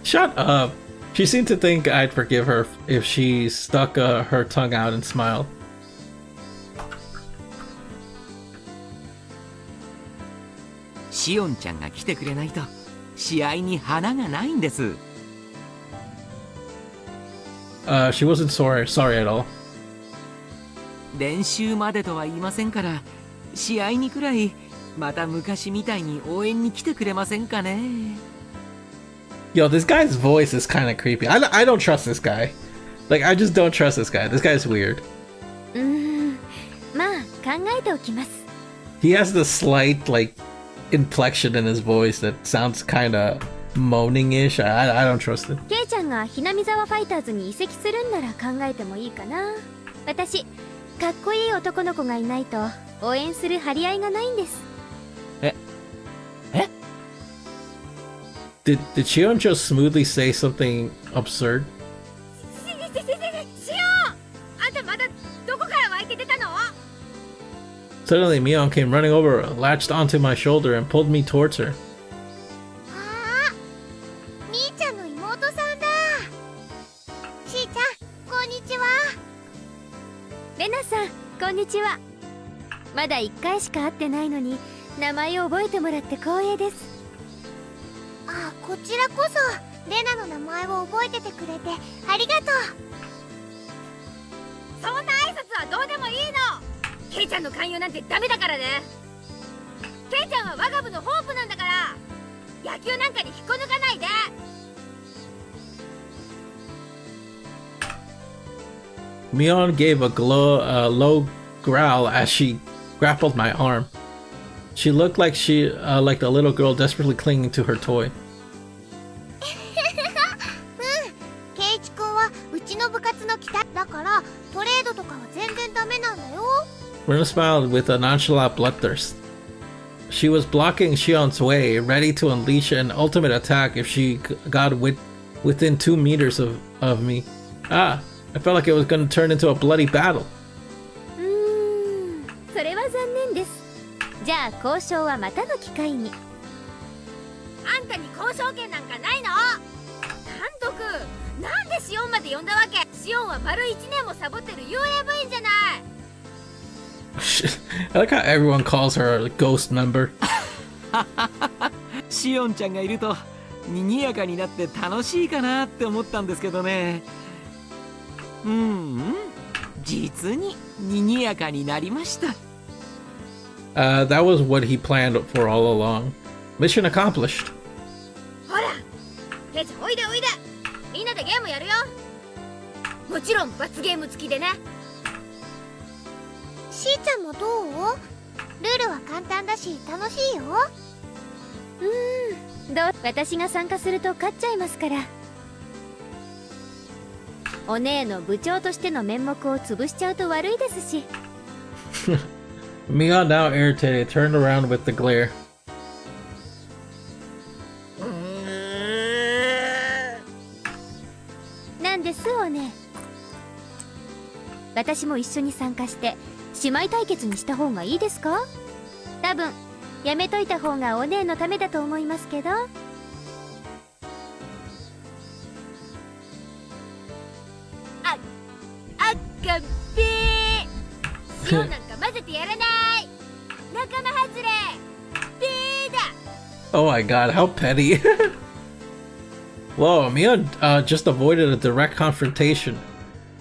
Speaker 1: Shut up. She seemed to think I'd forgive her if she stuck her tongue out and smiled.
Speaker 5: シオンちゃんが来てくれないと試合に花がないんです。
Speaker 1: She wasn't sorry at all.
Speaker 5: 練習までとは言いませんから、試合にくらいまた昔みたいに応援に来てくれませんかね。
Speaker 1: Yo, this guy's voice is kind of creepy. I don't trust this guy. Like, I just don't trust this guy. This guy's weird.
Speaker 4: まあ考えておきます。
Speaker 1: He has this slight, like, inflection in his voice that sounds kind of moaning-ish. I don't trust it.
Speaker 4: ケイちゃんがひなみ沢ファイターズに移籍するんなら考えてもいいかな。私、かっこいい男の子がいないと応援する張り合いがないんです。
Speaker 1: Did Chion just smoothly say something absurd?
Speaker 4: シオン、あんたまだどこから湧いて出たの？
Speaker 1: Suddenly, Mion came running over, latched onto my shoulder, and pulled me towards her.
Speaker 2: あー、みーちゃんの妹さんだ。しーちゃん、こんにちは。
Speaker 4: レナさん、こんにちは。まだ1回しか会ってないのに名前を覚えてもらって光栄です。
Speaker 2: あ、こちらこそレナの名前を覚えててくれてありがとう。
Speaker 4: そんな挨拶はどうでもいいの。ケイちゃんの勧誘なんてダメだからね。ケイちゃんは我が部のホープなんだから、野球なんかに引っこ抜かないで。
Speaker 1: Mion gave a low growl as she grappled my arm. She looked like like a little girl desperately clinging to her toy.
Speaker 2: ケイチ君はうちの部活の期待だからトレードとかは全然ダメなんだよ。
Speaker 1: Rena smiled with a nonchalant bloodthirst. She was blocking Shion's way, ready to unleash an ultimate attack if she got within 2 meters of me. I felt like it was going to turn into a bloody battle.
Speaker 4: それは残念です。じゃあ交渉はまたの機会に。あんたに交渉権なんかないの？監督、なんでシオンまで呼んだわけ？シオンは丸1年もサボってる幽霊部員じゃない。
Speaker 1: I like how everyone calls her a ghost member.
Speaker 5: シオンちゃんがいると賑やかになって楽しいかなって思ったんですけどね。実に賑やかになりました。
Speaker 1: That was what he planned for all along. Mission accomplished.
Speaker 4: ほら、ケイちゃんおいでおいで。みんなでゲームやるよ。もちろん罰ゲーム付きでね。
Speaker 2: しーちゃんもどう？ルールは簡単だし楽しいよ。
Speaker 4: 私が参加すると勝っちゃいますから。お姉の部長としての面目を潰しちゃうと悪いですし。
Speaker 1: Mion, now irritated, turned around with the glare. なんですお姉。私も一緒に参加して
Speaker 4: 姉妹対決にした方がいいですか？多分やめといた方がお姉のためだと思いますけど。あっかべー。塩なんか混ぜてやらない。仲間外れ。べーだ。
Speaker 1: Oh my god, how petty. Whoa, Mia just avoided a direct confrontation.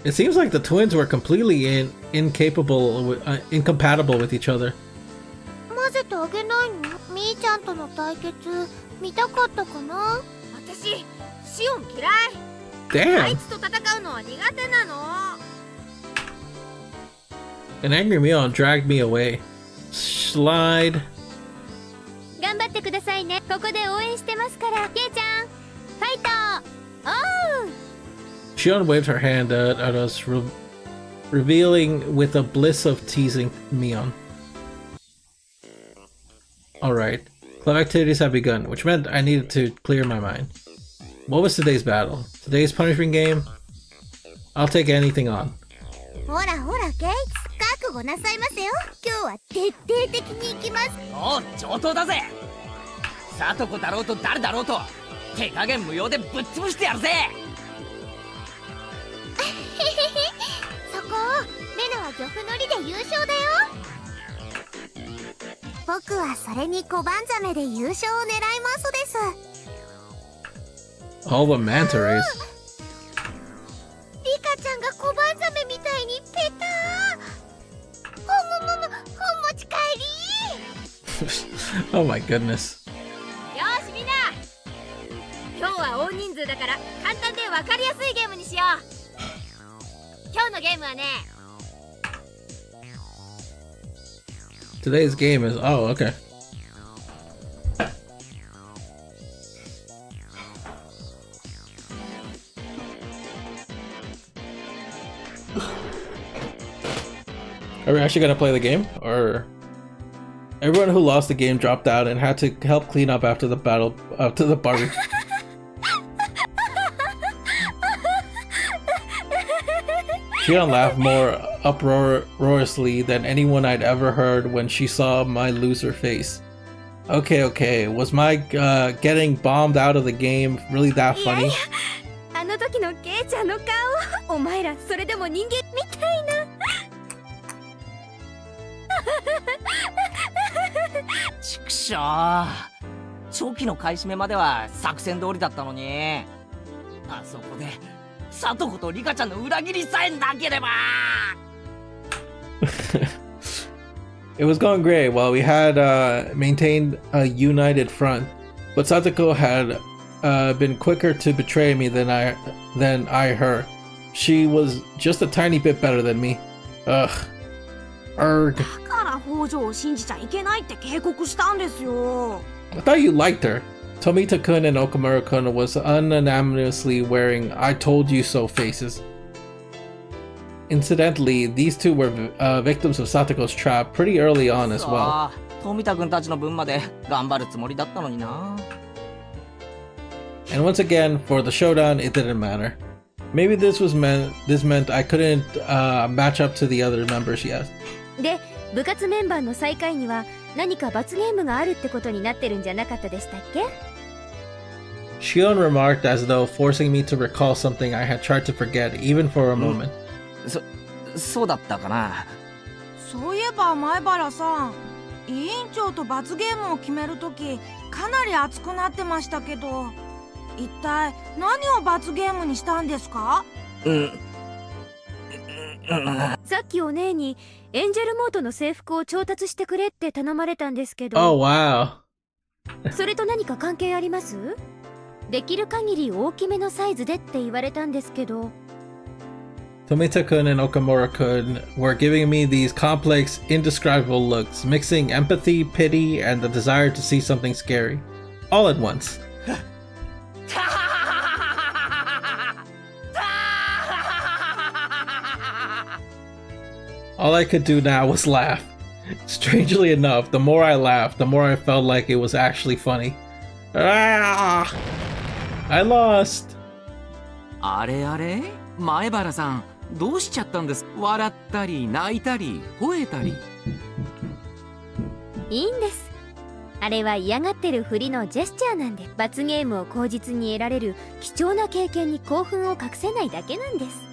Speaker 1: It seems like the twins were completely incompatible with each other.
Speaker 2: 混ぜてあげないの？みーちゃんとの対決見たかったかな？
Speaker 4: 私シオン嫌い。あい
Speaker 1: Damn!
Speaker 4: つと戦うのは苦手なの。
Speaker 1: An angry Mia dragged me away. Slide.
Speaker 4: 頑張ってくださいね。ここで応援してますから。ケイちゃんファイト。おう。
Speaker 1: Shion waved her hand at us, revealing with a bliss of teasing Mion. Alright, club activities have begun, which meant I needed to clear my mind. What was today's battle? Today's punishment game? I'll take anything on.
Speaker 2: ほらほらケイツ、覚悟なさいませよ。今日は徹底的にいきます。
Speaker 3: おう上等だぜ。サトコだろうと誰だろうと手加減無用でぶっ潰してやるぜ。
Speaker 2: そこレナは漁夫のりで優勝だよ。僕はそれに小判ザメで優勝を狙いますです。
Speaker 1: All the manta rays.
Speaker 2: リカちゃんが小判ザメみたいにペター。本持ち帰り。
Speaker 1: Oh my goodness.
Speaker 4: よしみんな、今日は大人数だから簡単で分かりやすいゲームにしよう。今日のゲームはね、
Speaker 1: Today's game is... Oh, okay. Are we actually gonna play the game? Or... Everyone who lost the game dropped out and had to help clean up after the battle... after the party. Shion laughed more uproariously than anyone I'd ever heard when she saw my loser face. Okay, was my getting bombed out of the game really that funny?
Speaker 4: あの時のケイちゃんの顔、お前らそれでも人間みたいな。
Speaker 3: ちくしょう。初期の買い占めまでは作戦通りだったのに、あそこでサトコとリカちゃんの裏切りさえなければ。
Speaker 1: It was going great while we had maintained a united front, but Satoko had been quicker to betray me than I her. She was just a tiny bit better than me. Ugh. Erg.
Speaker 6: だから北条を信じちゃいけないって警告したんですよ。
Speaker 1: I thought you liked her. Tomita-kun and Okamura-kun was unanimously wearing I told you so faces. Incidentally, these two were victims of Satoko's trap pretty early on as well.
Speaker 3: 富田君たちの分まで頑張るつもりだったのにな。
Speaker 1: And once again, for the showdown, it didn't matter. Maybe this meant I couldn't match up to the other members yet.
Speaker 4: で、部活メンバーの最下位には何か罰ゲームがあるってことになってるんじゃなかったでしたっけ？
Speaker 1: Shion remarked as though forcing me to recall something I had tried to forget, even for a moment.
Speaker 3: そうだったかな。
Speaker 6: そういえば前原さん、委員長と罰ゲームを決めるときかなり熱くなってましたけど、一体何を罰ゲームにしたんですか？
Speaker 4: さっきお姉にエンジェルモートの制服を調達してくれって頼まれたんですけど。
Speaker 1: Oh, wow.
Speaker 4: それと何か関係あります？できる限り大きめのサイズでって言われたんですけど。
Speaker 1: Tomita-kun and Okamura-kun were giving me these complex, indescribable looks, mixing empathy, pity, and the desire to see something scary. All at once. All I could do now was laugh. Strangely enough, the more I laughed, the more I felt like it was actually funny. Ah! I lost!
Speaker 5: あれあれ前原さんどうしちゃったんです？笑ったり泣いたり吠えたり。
Speaker 4: いいんです。あれは嫌がってるふりのジェスチャーなんで、罰ゲームを口実に得られる貴重な経験に興奮を隠せないだけなんです。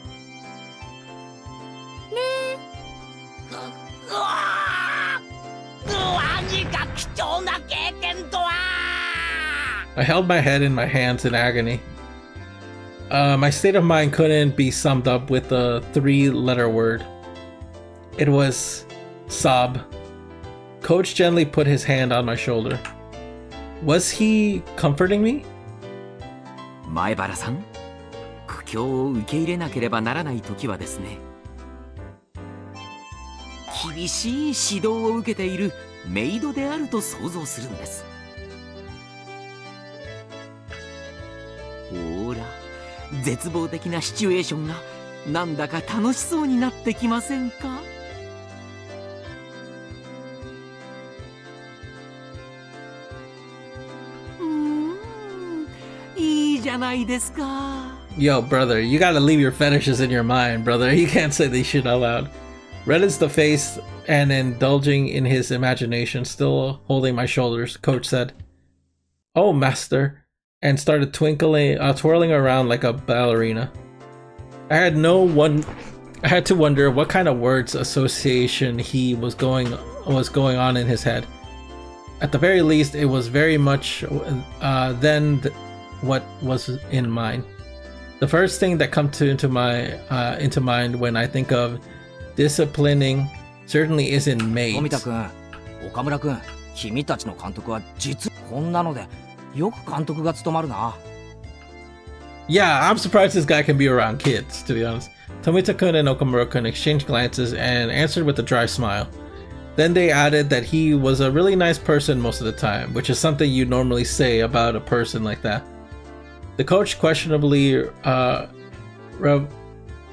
Speaker 3: 何か貴重な経験とは。
Speaker 1: I held my head in my hands in agony. My state of mind couldn't be summed up with a 3-letter word. It was sob. Coach gently put his hand on my shoulder. Was he comforting me?
Speaker 5: 前原さん、苦境を受け入れなければならない時はですね、厳しい指導を受けているメイドであると想像するんです。ほら、絶望的なシチュエーションがなんだか楽しそうになってきませんか？いいじゃないですか。
Speaker 1: Yo, brother, you gotta leave your fetishes in your mind, brother. You can't say this shit out loud. Red is the face and indulging in his imagination, still holding my shoulders, Coach said, "Oh, master," and started twirling around like a ballerina. I had to wonder what kind of words association he was going on in his head. At the very least, it was very much what was in mine. The first thing that comes into mind when I think of disciplining certainly isn't
Speaker 3: 富田
Speaker 1: mates.
Speaker 3: 君、岡村君、君たちの監督は実こんなのでよく監督が務まるな。
Speaker 1: Yeah, I'm surprised this guy can be around kids, to be honest. Tomita-kun and Okamura-kun exchanged glances and answered with a dry smile. Then they added that he was a really nice person most of the time, which is something you normally say about a person like that. The coach questionably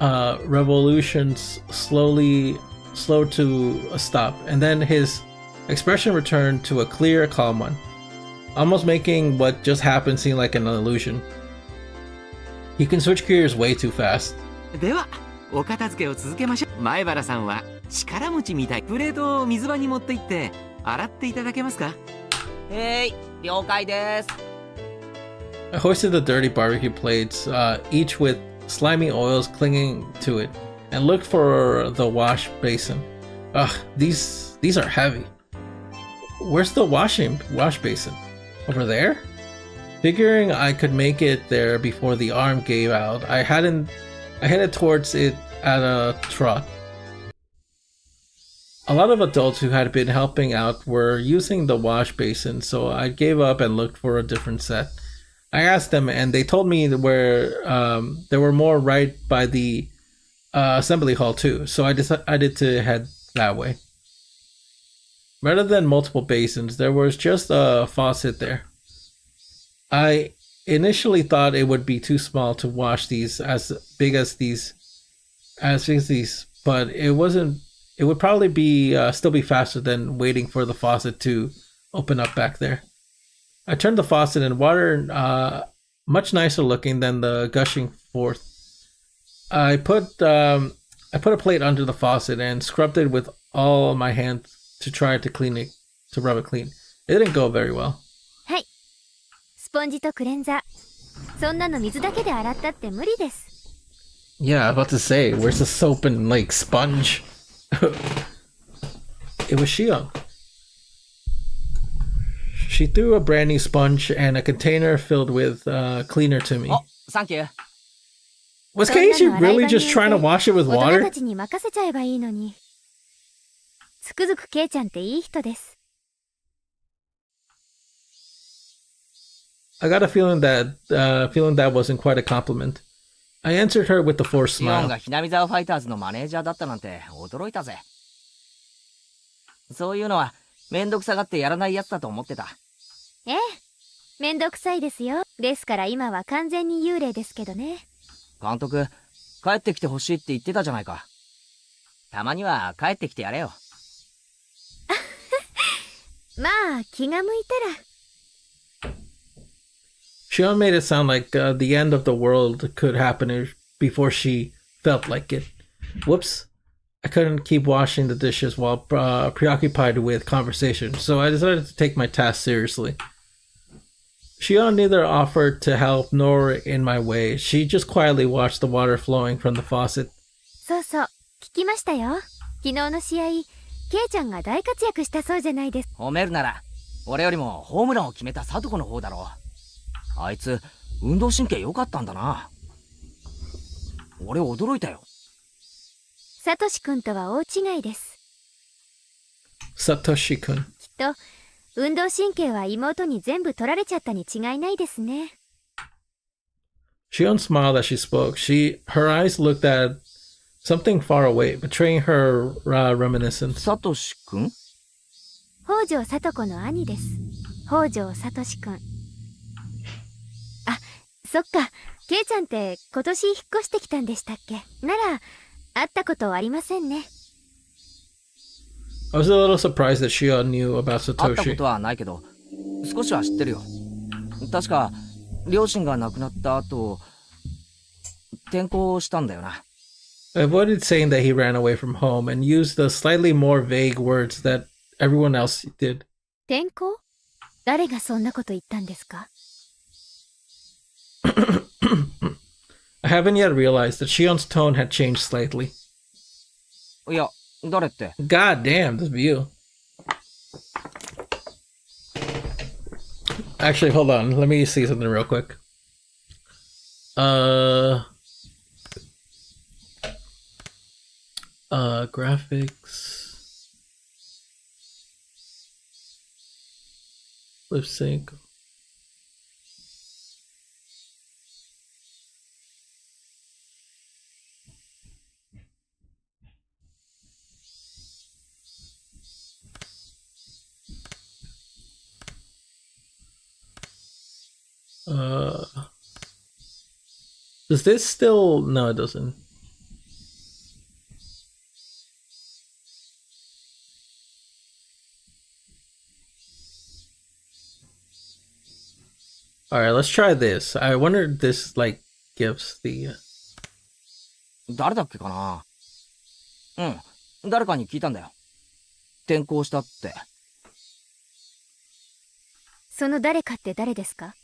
Speaker 1: revolutions slowed to a stop, and then his expression returned to a clear, calm one, almost making what just happened seem like an illusion. He can switch gears way too fast.
Speaker 5: ではお片付けを続けましょう。前原さんは力持ちみたい。プレートを水場に持って行って洗っていただけますか？
Speaker 3: 了解です。
Speaker 1: I hoisted the dirty barbecue plates, each with slimy oils clinging to it, and looked for the wash basin. Ugh, these are heavy. Where's the wash basin? Over there? Figuring I could make it there before the arm gave out, I headed towards it at a trot. A lot of adults who had been helping out were using the wash basin, so I gave up and looked for a different set. I asked them, and they told me where there were more right by the assembly hall too, so I decided to head that way. Rather than multiple basins, there was just a faucet there. I initially thought it would be too small to wash these as big as these, but it wasn't. It would probably be still be faster than waiting for the faucet to open up back there. I turned the faucet and water, much nicer looking than the gushing forth. I put a plate under the faucet and scrubbed it with all my hands to try to rub it clean. It didn't go very well.
Speaker 4: はい。スポンジとクレンザー。そんなの水だけで洗ったって無理です。
Speaker 1: Yeah, I was about to say, where's the soap and like sponge? It was Shion. She threw a brand new sponge and a container filled with cleaner to me.
Speaker 3: お、サンキュー。
Speaker 1: Was Keiichi really just trying to wash it with
Speaker 4: 大人
Speaker 1: water?
Speaker 4: たちに任せちゃえばいいのに。つくづくケイちゃんっていい人です。
Speaker 1: I got a feeling that wasn't quite a compliment. I answered her with a forced
Speaker 3: シオン
Speaker 1: smile.
Speaker 3: がひなみ沢ファイターズのマネージャーだったなんて驚いたぜ。そういうのはめんどくさがってやらないやつだと思ってた。
Speaker 4: ええ。めんどくさいですよ。ですから今は完全に幽霊ですけどね。
Speaker 3: 監督、帰ってきてほしいって言ってたじゃないか。たまには帰ってきてやれよ。
Speaker 4: まあ気が向いたら。
Speaker 1: Shion made it sound like the end of the world could happen before she felt like it. Whoops. I couldn't keep washing the dishes while preoccupied with conversation, so I decided to take my task seriously. Shion neither offered to help nor in my way. She just quietly watched the water flowing from the faucet.
Speaker 4: そうそう、聞きましたよ。昨日の試合、ケイちゃんが大活躍したそうじゃないです。
Speaker 3: 褒めるなら俺よりもホームランを決めたサトコの方だろう。あいつ運動神経良かったんだな。俺驚いたよ。
Speaker 4: サトシ君とは大違いです。
Speaker 1: Satoshi-kun.
Speaker 4: きっと運動神経は妹に全部取られちゃったに違いないですね。
Speaker 1: Shion smiled as she spoke. Her eyes looked at something far away, betraying her reminiscence.
Speaker 3: サトシ君？
Speaker 4: 北条聡子の兄です。北条聡君。あ、そっか。ケイちゃんって今年引っ越してきたんでしたっけ？なら会ったことありませんね。
Speaker 1: I was a little surprised that Shion knew about
Speaker 3: 会ったこ
Speaker 1: Satoshi.
Speaker 3: とはないけど少しは知ってるよ。確か両親が亡くなった後転校したんだよな。
Speaker 1: I avoided saying that he ran away from home and used the slightly more vague words that everyone else did.
Speaker 4: 転校？誰がそんなこと言ったんですか？
Speaker 1: I haven't yet realized that Shion's tone had changed slightly.
Speaker 3: いや、誰って。
Speaker 1: God damn, this view. Actually, hold on. Let me see something real quick. Graphics. Lip sync. Does this still? No, it doesn't. All right, let's try this. I wonder if this like gives the.
Speaker 3: 誰だっけかな。うん、誰かに聞いたんだよ。転校したって。
Speaker 4: その誰かって誰ですか？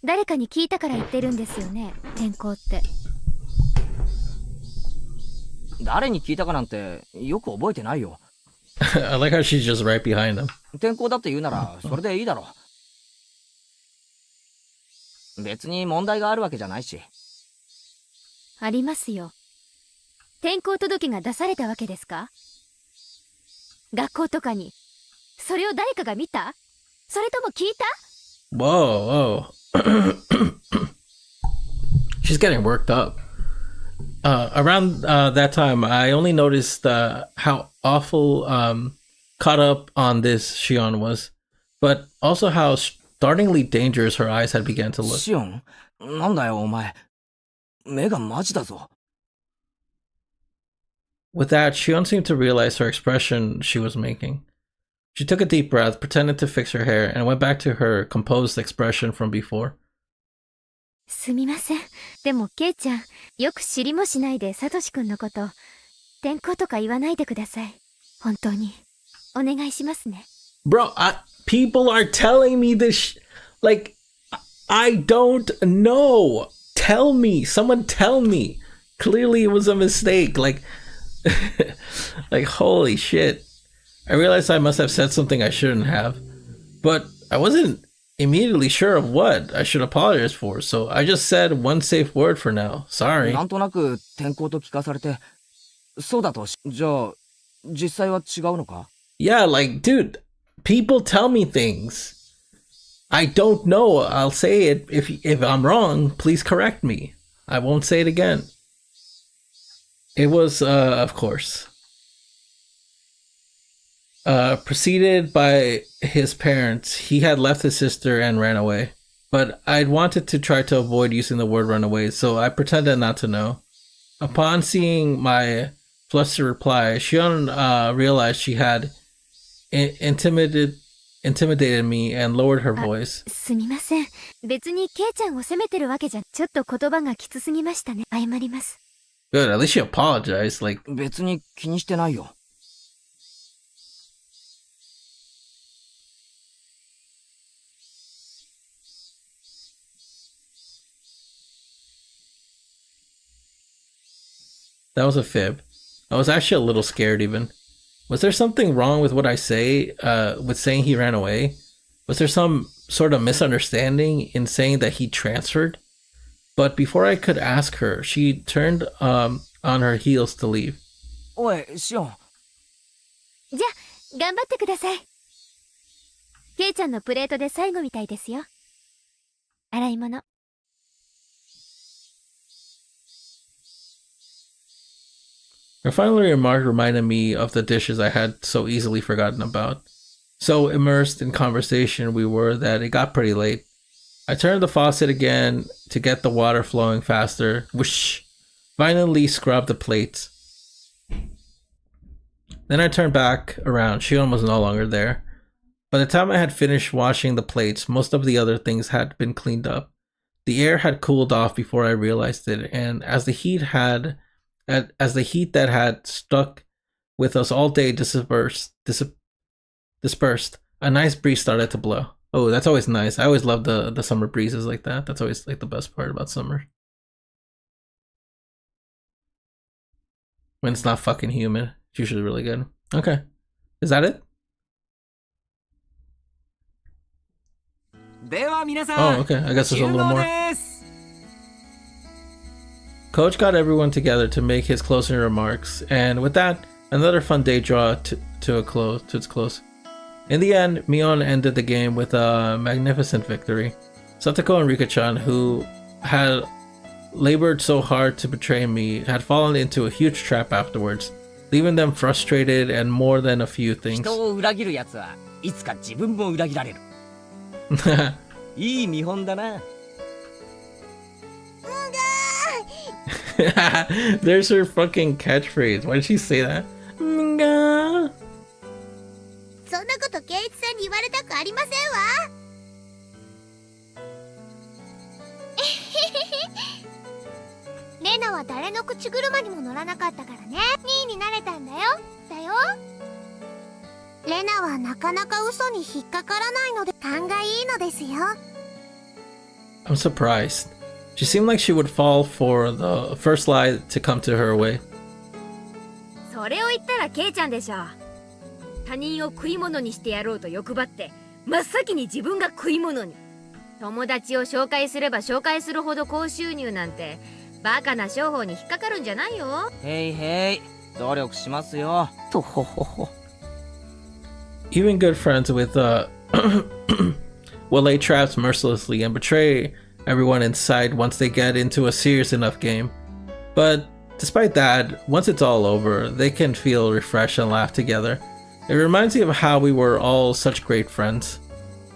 Speaker 4: 誰かに聞いたから言ってるんですよね、転校って。
Speaker 3: 誰に聞いたかなんてよく覚えてないよ。
Speaker 1: I like how she's just right behind him.
Speaker 3: 転校だって言うならそれでいいだろう。別に問題があるわけじゃないし。
Speaker 4: ありますよ。転校届が出されたわけですか？学校とかに。それを誰かが見た？それとも聞いた？
Speaker 1: Whoa, whoa. She's getting worked up. Around that time, I only noticed how awful caught up on this Shion was, but also how startlingly dangerous her eyes had begun to look.
Speaker 3: シオン、なんだよお前。目がマジだぞ。
Speaker 1: With that, Shion seemed to realize her expression she was making. She took a deep breath, pretended to fix her hair, and went back to her composed expression from before.
Speaker 4: すみません。でもケイちゃん、よく知りもしないでサトシ君のこと、転校とか言わないでください。本当に。お願いしますね。
Speaker 1: Bro, people are telling me this. Like, I don't know. Tell me. Someone tell me. Clearly it was a mistake. Like, like, holy shit. I realized I must have said something I shouldn't have. But I wasn't immediately sure of what I should apologize for. So I just said one safe word for now. Sorry.
Speaker 3: なんとなく転校と聞かされて、そうだと。じゃあ、実際は違うのか？
Speaker 1: Yeah, like, dude, people tell me things. I don't know. I'll say it. If I'm wrong, please correct me. I won't say it again. It was, of course, preceded by his parents. He had left his sister and ran away. But I'd wanted to try to avoid using the word runaway, so I pretended not to know. Upon seeing my flustered reply, Shion realized she had intimidated me and lowered her voice.
Speaker 4: すみません。別にケイちゃんを責めてるわけじゃ、ちょっと言葉がきつすぎましたね。謝ります。
Speaker 1: Good, at least she apologized. Like,
Speaker 3: 別に気にしてないよ。
Speaker 1: that was a fib. I was actually a little scared even. Was there something wrong with what I say, with saying he ran away? Was there some sort of misunderstanding in saying that he transferred? But before I could ask her, she turned on her heels to leave.
Speaker 3: おい、シオン。
Speaker 4: じゃあ頑張ってください。ケイちゃんのプレートで最後みたいですよ。洗い物。
Speaker 1: Her final remark reminded me of the dishes I had so easily forgotten about. So immersed in conversation we were that it got pretty late. I turned the faucet again to get the water flowing faster. Whoosh! Finally scrubbed the plates. Then I turned back around. Shion was no longer there. By the time I had finished washing the plates, most of the other things had been cleaned up. The air had cooled off before I realized it, and as the heat that had stuck with us all day dispersed, a nice breeze started to blow. Oh, that's always nice. I always love the summer breezes like that. That's always like the best part about summer. When it's not fucking humid. It's usually really good. Okay. Is that it?
Speaker 5: では皆さん、
Speaker 1: Oh, okay. I guess there's a little
Speaker 5: 注文
Speaker 1: more.
Speaker 5: です。
Speaker 1: Coach got everyone together to make his closing remarks, and with that, another fun day draw to its close. In the end, Mion ended the game with a magnificent victory. Satoko and Rika-chan, who had labored so hard to betray me, had fallen into a huge trap afterwards, leaving them frustrated and more than a few things.
Speaker 3: 人を裏切る奴はいつか自分も裏切られる。いい見本だな。
Speaker 1: There's her fucking catchphrase. Why did she say that? Nga.
Speaker 2: そんなこと圭一さんに言われたくありませんわ。レナは誰の口車にも乗らなかったからね。2位になれたんだよ。レナはなかなか嘘に引っかからないので勘がいいのですよ。
Speaker 1: I'm surprised. She seemed like she would fall for the first lie to come to her way.
Speaker 4: それを言ったらケイちゃんでしょ。他人を食い物にしてやろうと欲張って真っ先に自分が食い物に。友達を紹介すれば紹介するほど高収入なんてバカな商法に引っかかるんじゃないよ。
Speaker 3: へいへい、努力しますよ。とほほほ。
Speaker 1: Even good friends with will lay traps mercilessly and betray everyone inside once they get into a serious enough game. But despite that, once it's all over, they can feel refreshed and laugh together. It reminds me of how we were all such great friends.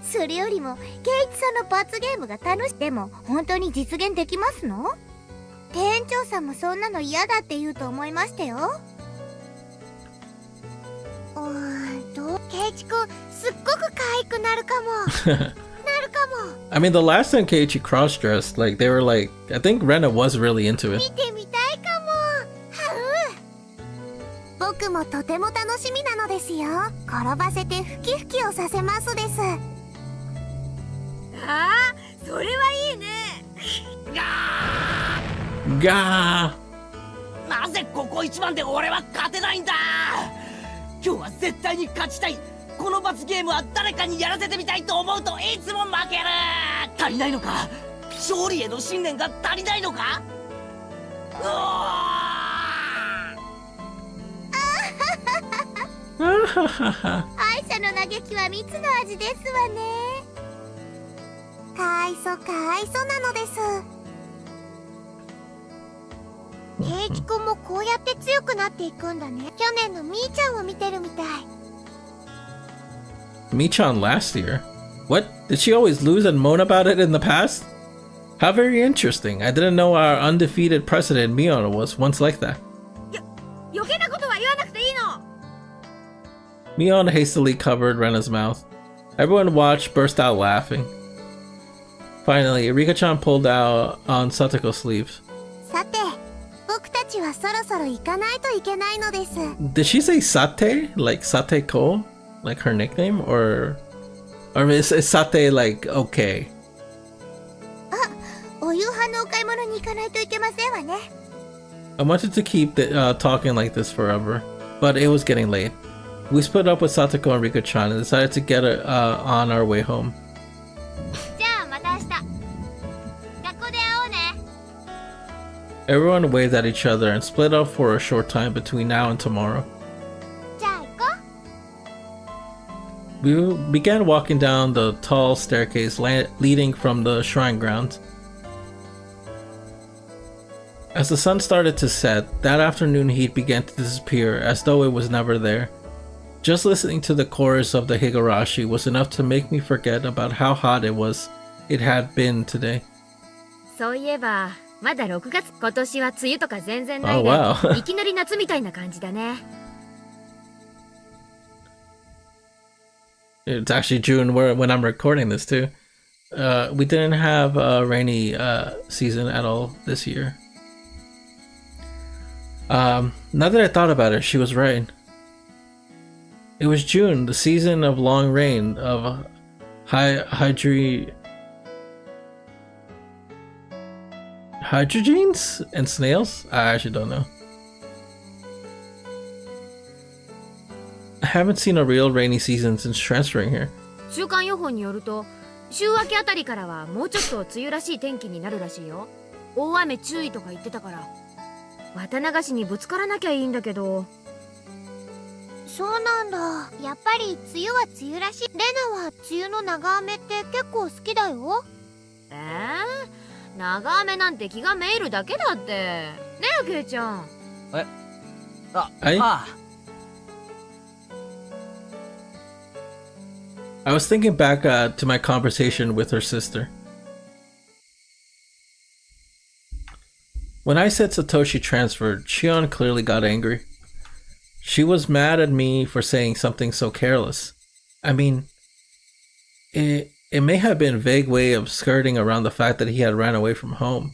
Speaker 2: それよりも圭一さんの罰ゲームが楽しい。でも本当に実現できますの？店長さんもそんなの嫌だって言うと思いましたよ。圭一くんすっごく可愛くなるかも。
Speaker 1: I mean, the last time Keiichi cross-dressed, like, they were like, I think Rena was really into it.
Speaker 2: 見てみたいかも。僕もとても楽しみなのですよ。転ばせてフキフキをさせますです。
Speaker 4: ああ、それはいいね。
Speaker 1: Gah!
Speaker 3: なぜここ一番で俺は勝てないんだ。今日は絶対に勝ちたい。この罰ゲームは誰かにやらせてみたいと思うといつも負ける。足りないのか。勝利への信念が足りないのか。うわ
Speaker 2: 敗者の嘆きは蜜の味ですわね。かわいそなのです。圭一くんもこうやって強くなっていくんだね。去年のみーちゃんを見てるみたい。
Speaker 1: Michan last year? What? Did she always lose and moan about it in the past? How very interesting. I didn't know our undefeated president Mion was once like that.
Speaker 4: 余計なことは言わなくていいの。
Speaker 1: Mion hastily covered Rena's mouth. Everyone watched, burst out laughing. Finally, Rika-chan pulled out on Satoko's sleeves.
Speaker 2: さて、僕たちちはそろそろ行かないといけないのです。
Speaker 1: Did she say Sate? Like Sate Ko? Like her nickname? Or is Sate like okay?
Speaker 2: お夕飯のお買い物に行かないといけませんわね。
Speaker 1: I wanted to keep talking like this forever, but it was getting late. We split up with Satoko and Rika-chan and decided to get on our way home.
Speaker 4: じゃあまた明日学校で会おうね。
Speaker 1: Everyone waved at each other and split up for a short time between now and tomorrow.
Speaker 2: じゃあ行こう。
Speaker 1: We began walking down the tall staircase leading from the shrine grounds. As the sun started to set, that afternoon heat began to disappear as though it was never there. Just listening to the chorus of the Higurashi was enough to make me forget about how hot it had been today.
Speaker 4: そういえばまだ6月、今年は梅雨とか全然ない
Speaker 1: Oh
Speaker 4: で、
Speaker 1: wow.
Speaker 4: いきなり夏みたいな感じだね。
Speaker 1: It's actually June when I'm recording this too. We didn't have a rainy season at all this year. Now that I thought about it, she was right. It was June, the season of long rain, of hydrogenes and snails? I actually don't know. I haven't seen a real rainy season since transferring here.
Speaker 4: 週間予報によると週明けあたりからはもうちょっと梅雨らしい天気になるらしいよ。大雨注意とか言ってたから綿流しにぶつからなきゃいいんだけど。
Speaker 2: そうなんだ。やっぱり梅雨は梅雨らしい。レナは梅雨の長雨って結構好きだよ。
Speaker 4: 長雨なんて気がめいるだけだって。ねえケイちゃん。
Speaker 1: I was thinking back to my conversation with her sister. When I said Satoshi transferred, Shion clearly got angry. She was mad at me for saying something so careless. I mean, it may have been a vague way of skirting around the fact that he had ran away from home,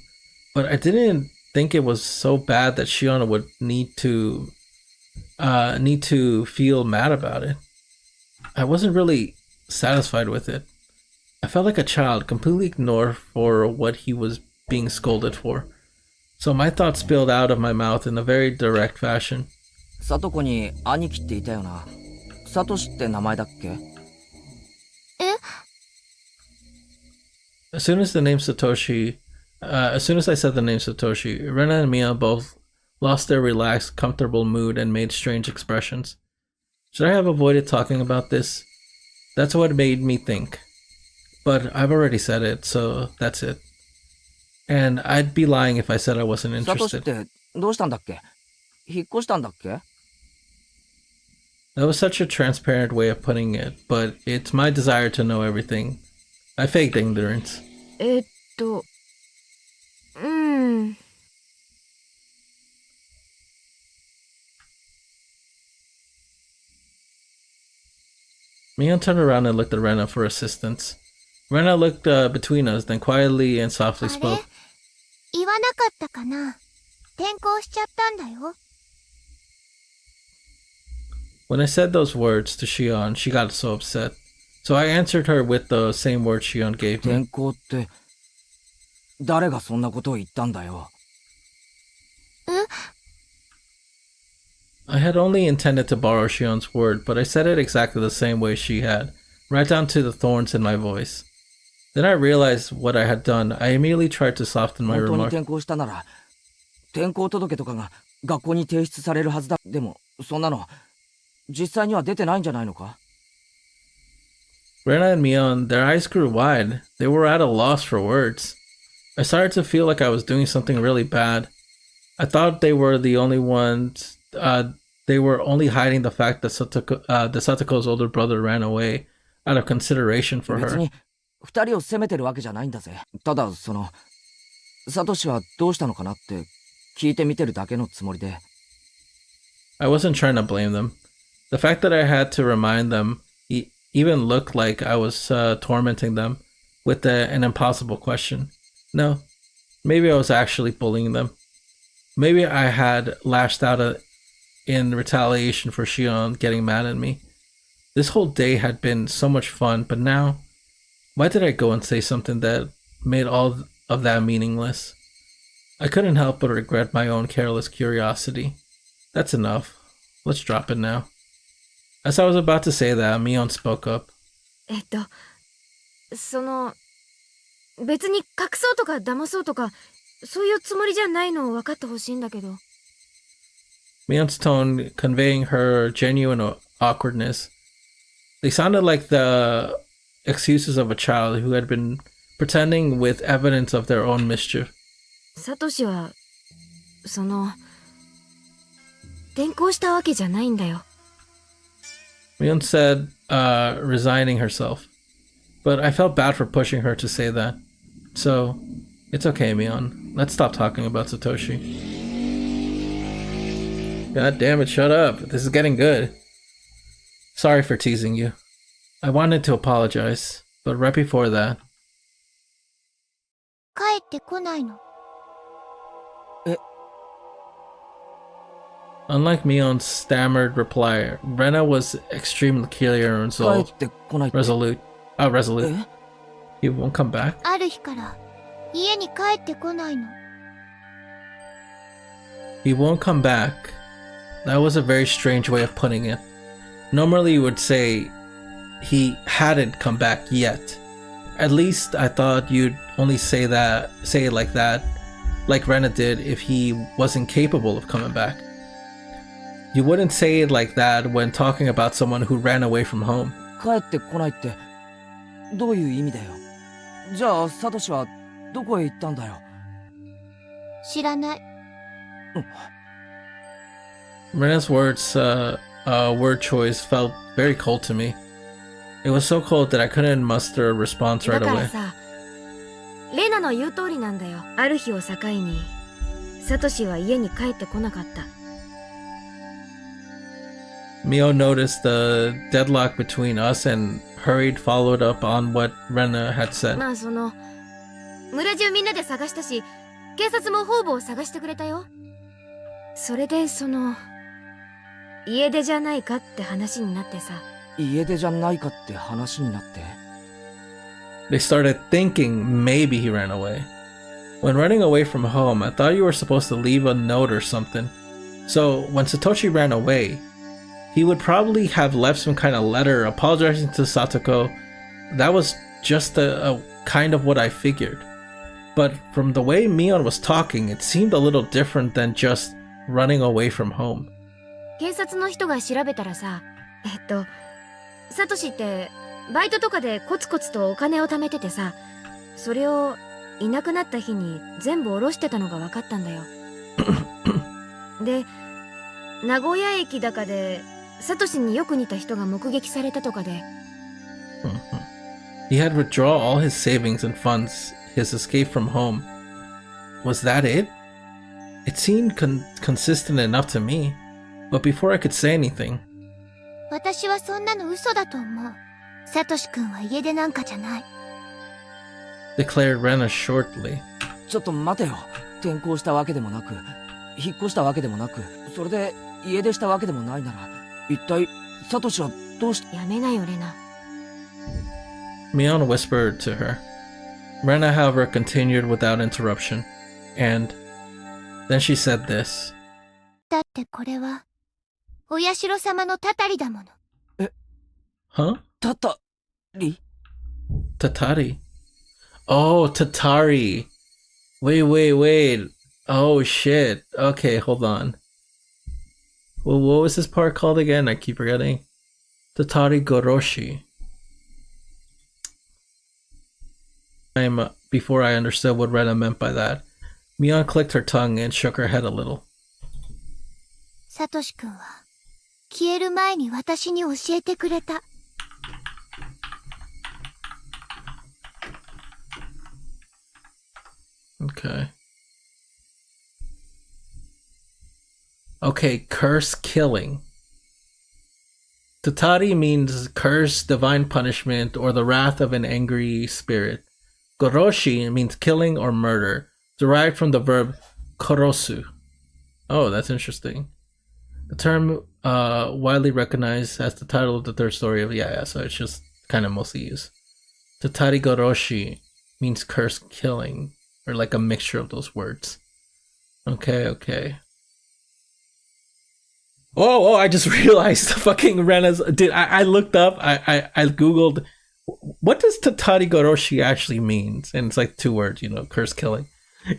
Speaker 1: but I didn't think it was so bad that Shion would need to feel mad about it. I wasn't really satisfied with it. I felt like a child, completely ignored for what he was being scolded for. So my thoughts spilled out of my mouth in a very direct fashion.
Speaker 3: サトコに兄貴っていたよな。サトシって名前だっけ？
Speaker 1: As soon as I said the name Satoshi, Rena and Mia both lost their relaxed, comfortable mood and made strange expressions. Should I have avoided talking about this? That's what made me think. But I've already said it, so that's it. And I'd be lying if I said I wasn't
Speaker 3: サトシっ
Speaker 1: interested.
Speaker 3: てどうしたんだっけ？引っ越したんだっけ？
Speaker 1: That was such a transparent way of putting it, but it's my desire to know everything. I faked ignorance. Mion turned around and looked at Rena for assistance. Rena looked between us, then quietly and softly
Speaker 2: あれ
Speaker 1: spoke.
Speaker 2: 言わなかったかな。転校しちゃったんだよ。
Speaker 1: When I said those words to Shion, she got so upset. So I answered her with the same words Shion gave
Speaker 3: 転
Speaker 1: me.
Speaker 3: 校って誰がそんなことを言ったんだよ。
Speaker 1: I had only intended to borrow Shion's word, but I said it exactly the same way she had, right down to the thorns in my voice. Then I realized what I had done. I immediately tried to soften my
Speaker 3: 本当に
Speaker 1: remark.
Speaker 3: 転校したなら転校届とかが学校に提出されるはずだ。でもそんなの実際には出てないんじゃないのか？
Speaker 1: Rena and Mion, their eyes grew wide. They were at a loss for words. I started to feel like I was doing something really bad. I thought they were the only ones. They were only hiding the fact that Satoko's older brother ran away out of consideration for
Speaker 3: 別
Speaker 1: her.
Speaker 3: に二人を責めてるわけじゃないんだぜ。ただそのサトシはどうしたのかなって聞いてみてるだけのつもりで。
Speaker 1: I wasn't trying to blame them. The fact that I had to remind them even looked like I was tormenting them with an impossible question. No, maybe I was actually bullying them. Maybe I had lashed out in retaliation for Shion getting mad at me. This whole day had been so much fun, but now, why did I go and say something that made all of that meaningless? I couldn't help but regret my own careless curiosity. That's enough. Let's drop it now. As I was about to say that, Mion spoke up.
Speaker 4: 別に隠そうとか騙そうとか、そういうつもりじゃないのを分かってほしいんだけど。
Speaker 1: Mion's tone conveying her genuine awkwardness. They sounded like the excuses of a child who had been pretending with evidence of their own mischief.
Speaker 4: サトシは、転校したわけじゃないんだよ。
Speaker 1: Mion said, resigning herself. But I felt bad for pushing her to say that. So, it's okay, Mion. Let's stop talking about Satoshi. God damn it, shut up. This is getting good. Sorry for teasing you. I wanted to apologize, but right before that...
Speaker 2: 帰ってこないの。
Speaker 1: Unlike Mion's stammered reply, Rena was extremely clear and resolute. Resolute. He won't come back?
Speaker 2: ある日から家に帰ってこないの。
Speaker 1: He won't come back. That was a very strange way of putting it. Normally you would say he hadn't come back yet. At least I thought you'd only say it like that, like Rena did if he wasn't capable of coming back. You wouldn't say it like that when talking about someone who ran away from home.
Speaker 3: 帰ってこないってどういう意味だよ。じゃあサトシはどこへ行ったんだよ。
Speaker 2: 知らない。
Speaker 1: Rena's word choice felt very cold to me. It was so cold that I couldn't muster a response right
Speaker 4: だから
Speaker 1: away.
Speaker 4: さ、レナの言う通りなんだよ。ある日を境に、サトシは家に帰ってこなかった。
Speaker 1: Mio noticed the deadlock between us and followed up on what Rena had said.
Speaker 4: まあ村中みんなで探したし、警察も方々を探してくれたよ。それで家出じゃないかって話になってさ。
Speaker 3: 家出じゃないかって話になって。
Speaker 1: They started thinking maybe he ran away. When running away from home, I thought you were supposed to leave a note or something. So when Satoshi ran away, he would probably have left some kind of letter apologizing to Satoko. That was just a kind of what I figured. But from the way Mion was talking, it seemed a little different than just running away from home.
Speaker 4: 警察の人が調べたらさ、サトシってバイトとかでコツコツとお金を貯めててさ、それをいなくなった日に全部下ろしてたのが分かったんだよ。で、名古屋駅だかでサトシによく似た人が目撃されたとかで。
Speaker 1: He had withdrawn all his savings and funds, his escape from home. Was that it? It seemed consistent enough to me, but before I could say anything...
Speaker 2: 私はそんなの嘘だと思う。サトシ君は家出なんかじゃない。
Speaker 1: declared Rena shortly.
Speaker 3: ちょっと待てよ。転校したわけでもなく、引っ越したわけでもなく、それで家出したわけでもないなら、一体サトシはどうして。
Speaker 4: やめなよ、レナ。
Speaker 1: Mion whispered to her. Rena, however, continued without interruption, and then she said this.
Speaker 2: だってこれはお社様のたたりだもの。
Speaker 1: Huh?
Speaker 3: たたり
Speaker 1: Tatari. Oh, Tatari. Wait. Oh, shit. Okay, hold on. Well, what was this part called again? I keep forgetting. Tatarigoroshi. Before I understood what Rena meant by that, Mion clicked her tongue and shook her head a little.
Speaker 2: サトシ君は消える前に私に教えてくれた。
Speaker 1: Okay, curse killing. Tatari means curse, divine punishment, or the wrath of an angry spirit. Goroshi means killing or murder, derived from the verb korosu. Oh, that's interesting. The term widely recognized as the title of the third story of so it's just kind of mostly used. Tatarigoroshi means curse killing, or like a mixture of those words. Okay. Oh, I just realized fucking Rena's I looked up, I googled what does Tatarigoroshi actually means, and it's like 2 words, curse killing.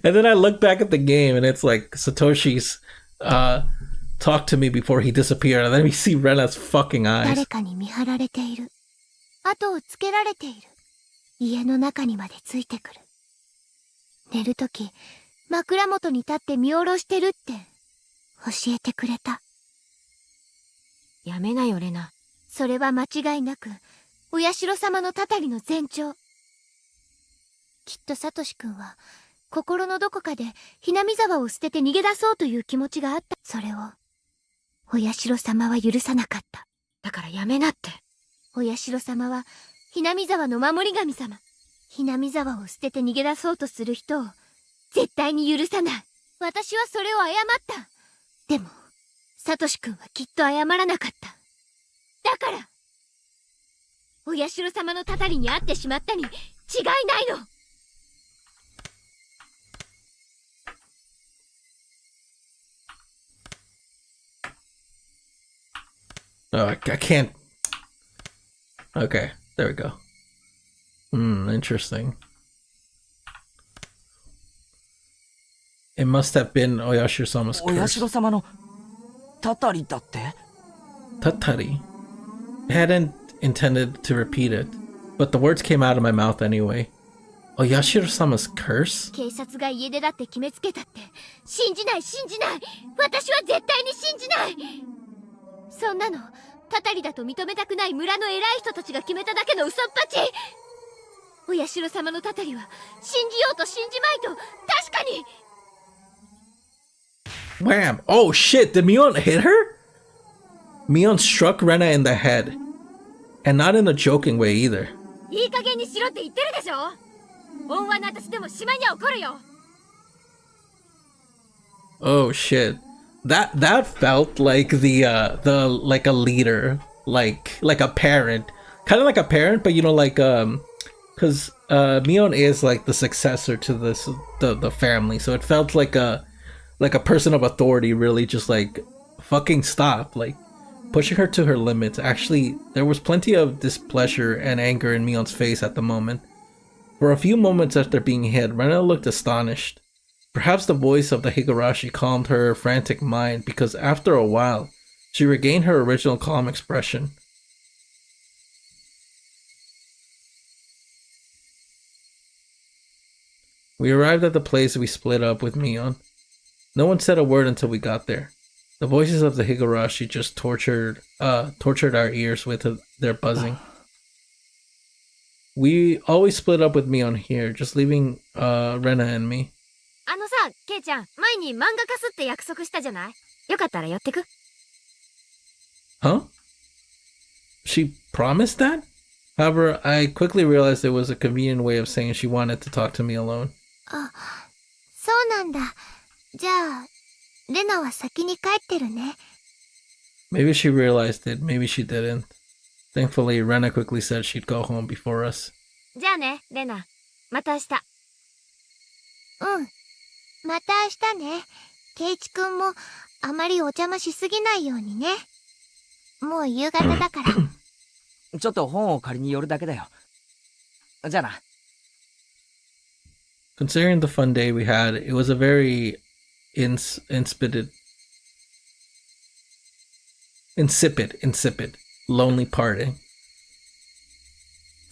Speaker 1: And then I looked back at the game and it's like Satoshi's talk to me before he disappeared, and then we see Rena's fucking eyes.
Speaker 2: 誰かに見張られている。後をつけられている。家の中にまでついてくる。寝るとき、枕元に立って見下ろしてるって教えてくれた。
Speaker 4: やめなよレナ。
Speaker 2: それは間違いなく、お社様のたたりの前兆。きっとサトシ君は、心のどこかでひなみ沢を捨てて逃げ出そうという気持ちがあった。それを、お社様は許さなかった。
Speaker 4: だからやめなって。
Speaker 2: お社様は、ひなみ沢の守り神様。ひなみ沢を捨てて逃げ出そうとする人を、絶対に許さない。私はそれを謝った。でも、サトシ君はきっと謝らなかった。だから、お社様のたたりに会ってしまったに違いないの。
Speaker 1: Oh, I can't. Okay, there we go. Interesting. It must have been Oyashiro-sama's
Speaker 3: お
Speaker 1: curse.
Speaker 3: 社様のたたりだって？
Speaker 1: Tatari. I hadn't intended to repeat it, but the words came out of my mouth anyway. Oyashiro-sama's curse?
Speaker 2: 警察が家出だって決めつけたって、信じない。私は絶対に信じない。そんなの、たたりだと認めたくない村の偉い人たちが決めただけの嘘っぱち。お社様のたたりは、信じようと信じまいと、確かに。
Speaker 1: Wham! Oh shit, did Mion hit her? Mion struck Rena in the head. And not in a joking way either.
Speaker 4: いい加減にしろって言ってるでしょ。恩和の私でも島には怒るよ。
Speaker 1: Oh shit. That felt like the like a leader, like a parent. Kind of like a parent, but cuz Mion is like the successor to the family. So it felt like a person of authority, really just like fucking stop, like pushing her to her limits. Actually, there was plenty of displeasure and anger in Mion's face at the moment. For a few moments after being hit, Rena looked astonished. Perhaps the voice of the Higurashi calmed her frantic mind, because after a while, she regained her original calm expression. We arrived at the place we split up with Mion. No one said a word until we got there. The voices of the Higurashi just tortured our ears with their buzzing. We always split up with Mion here, just leaving Rena and me.
Speaker 4: あのさ、ケイちゃん、前に漫画貸すって約束したじゃない？よかったら寄ってく？
Speaker 1: Huh? She promised that? However, I quickly realized it was a convenient way of saying she wanted to talk to me alone.
Speaker 2: あ、そうなんだ。じゃあ、レナは先に帰ってるね。
Speaker 1: Maybe she realized it, maybe she didn't. Thankfully, Rena quickly said she'd go home before us.
Speaker 4: じゃあね、レナ。また明日。
Speaker 2: うん。また明日ね。ケイチくんもあまりお邪魔しすぎないようにね。もう夕方だから。
Speaker 3: ちょっと本を借りに寄るだけだよ。じゃあな。
Speaker 1: Considering the fun day we had, it was a very insipid, lonely party.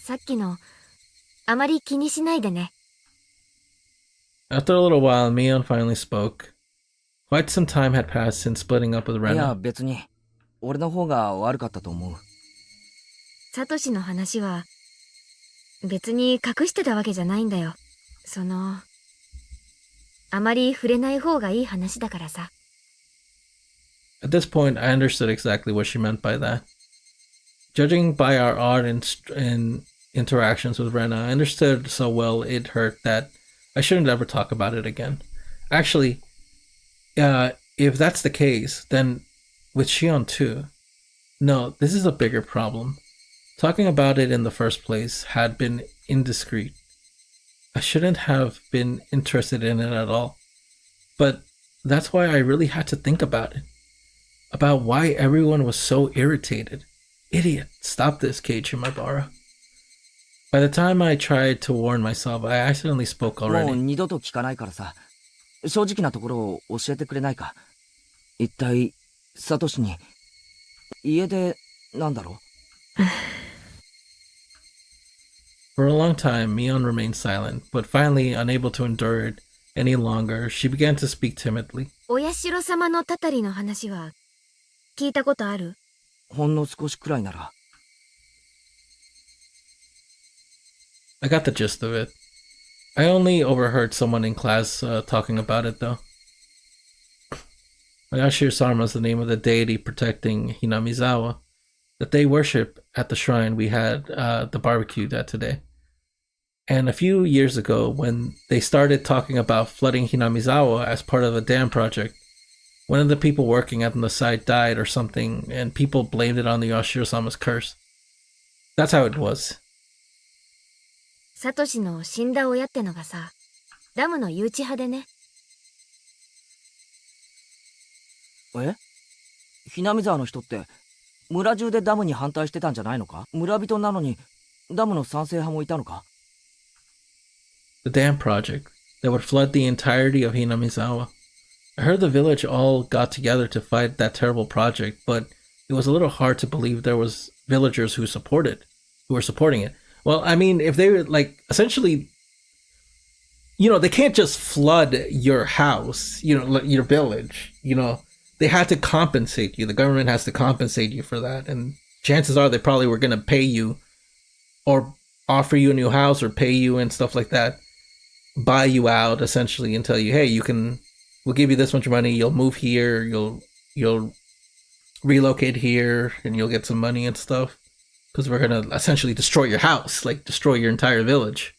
Speaker 4: さっきの、あまり気にしないでね。
Speaker 1: After a little while, Mion finally spoke. Quite some time had passed since splitting up with
Speaker 3: いや、
Speaker 1: Rena.
Speaker 3: 別に。俺の方が悪かったと思う。
Speaker 4: サトシの話は、別に隠してたわけじゃないんだよ。あまり触れない方がいい話だからさ。
Speaker 1: At this point, I understood exactly what she meant by that. Judging by our odd interactions with Rena, I understood so well it hurt that I shouldn't ever talk about it again. Actually, if that's the case, then with Shion too. No, this is a bigger problem. Talking about it in the first place had been indiscreet. I shouldn't have been interested in it at all. But that's why I really had to think about it. About why everyone was so irritated. Idiot, stop this, Keiichi Maibara. By the time I tried to warn myself, I accidentally spoke
Speaker 3: もう
Speaker 1: already.
Speaker 3: 二度と聞かないからさ、正直なところを教えてくれないか。一体サトシに家でなんだろう。
Speaker 1: For a long time, Mion remained silent, but finally, unable to endure it any longer, she began to speak timidly.
Speaker 4: お社様のたたりの話は聞いたことある？
Speaker 3: ほんの少しくらいなら。
Speaker 1: I got the gist of it. I only overheard someone in class talking about it, though. Yashiro-sama is the name of the deity protecting Hinamizawa that they worship at the shrine we had the barbecue at today. And a few years ago, when they started talking about flooding Hinamizawa as part of a dam project, one of the people working at the site died or something, and people blamed it on the Yashiro-sama's curse. That's how it was.
Speaker 4: サトシの死んだ親ってのがさ、ダムの誘致派でね。
Speaker 3: え？ひなみ沢の人って村中でダムに反対してたんじゃないのか？村人なのにダムの賛成派もいたのか？
Speaker 1: The dam project that would flood the entirety of Hinamizawa. I heard the village all got together to fight that terrible project, but it was a little hard to believe there was villagers who were supporting it. Well, I mean, if they were like essentially, you know, they can't just flood your house, you know, your village, you know, they had to compensate you. The government has to compensate you for that. And chances are they probably were going to pay you or offer you a new house or pay you and stuff like that, buy you out essentially and tell you, hey, we'll give you this much money. You'll move here. You'll relocate here and you'll get some money and stuff. Because we're going to essentially destroy your house, like destroy your entire village.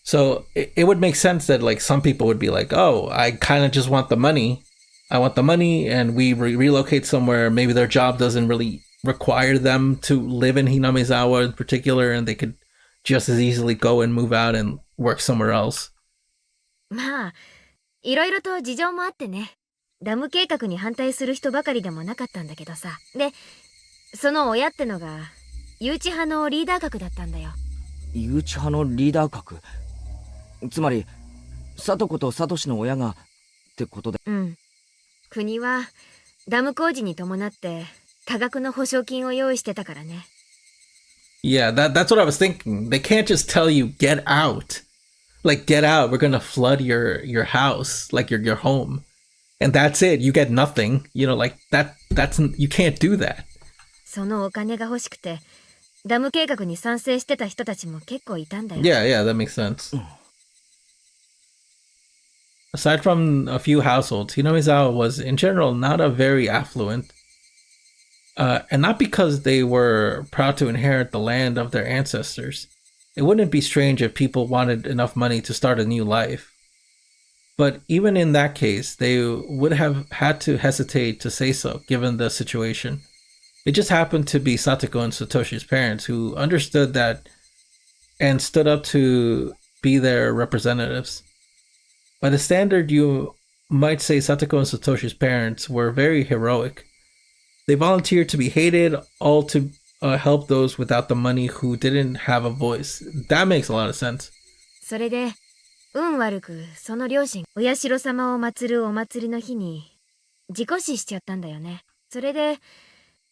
Speaker 1: So it would make sense that like some people would be like, oh, I kind of just want the money. I want the money and we relocate somewhere. Maybe their job doesn't really require them to live in Hinamizawa in particular, and they could just as easily go and move out and work somewhere else.
Speaker 4: まあ、いろいろと事情もあってね。ダム計画に反対する人ばかりでもなかったんだけどさ。で、その親ってのが誘致派のリーダー格だったんだよ。
Speaker 3: 誘致派のリーダー格。つまりサトコとサトシの親がってことで。
Speaker 4: うん。国はダム工事に伴って多額の保証金を用意してたからね。
Speaker 1: Yeah, that's what I was thinking. They can't just tell you get out. Like get out, we're gonna flood your house, like your home. And that's it. You get nothing. You know, like that's you can't do that.
Speaker 4: そのお金が欲しくてダム計画に賛成してた人たちも結構いたんだよ。
Speaker 1: Yeah, that makes sense. Aside from a few households, Hinamizawa was in general not a very affluent. And not because they were proud to inherit the land of their ancestors. It wouldn't be strange if people wanted enough money to start a new life. But even in that case, they would have had to hesitate to say so, given the situation. It just happened to be Satoko and Satoshi's parents who understood that and stood up to be their representatives. By the standard, you might say Satoko and Satoshi's parents were very heroic. They volunteered to be hated, all to help those without the money who didn't have a voice. That makes a lot of sense.
Speaker 4: それで運悪くその両親お社様を祀るお祭りの日に事故死しちゃったんだよね。それで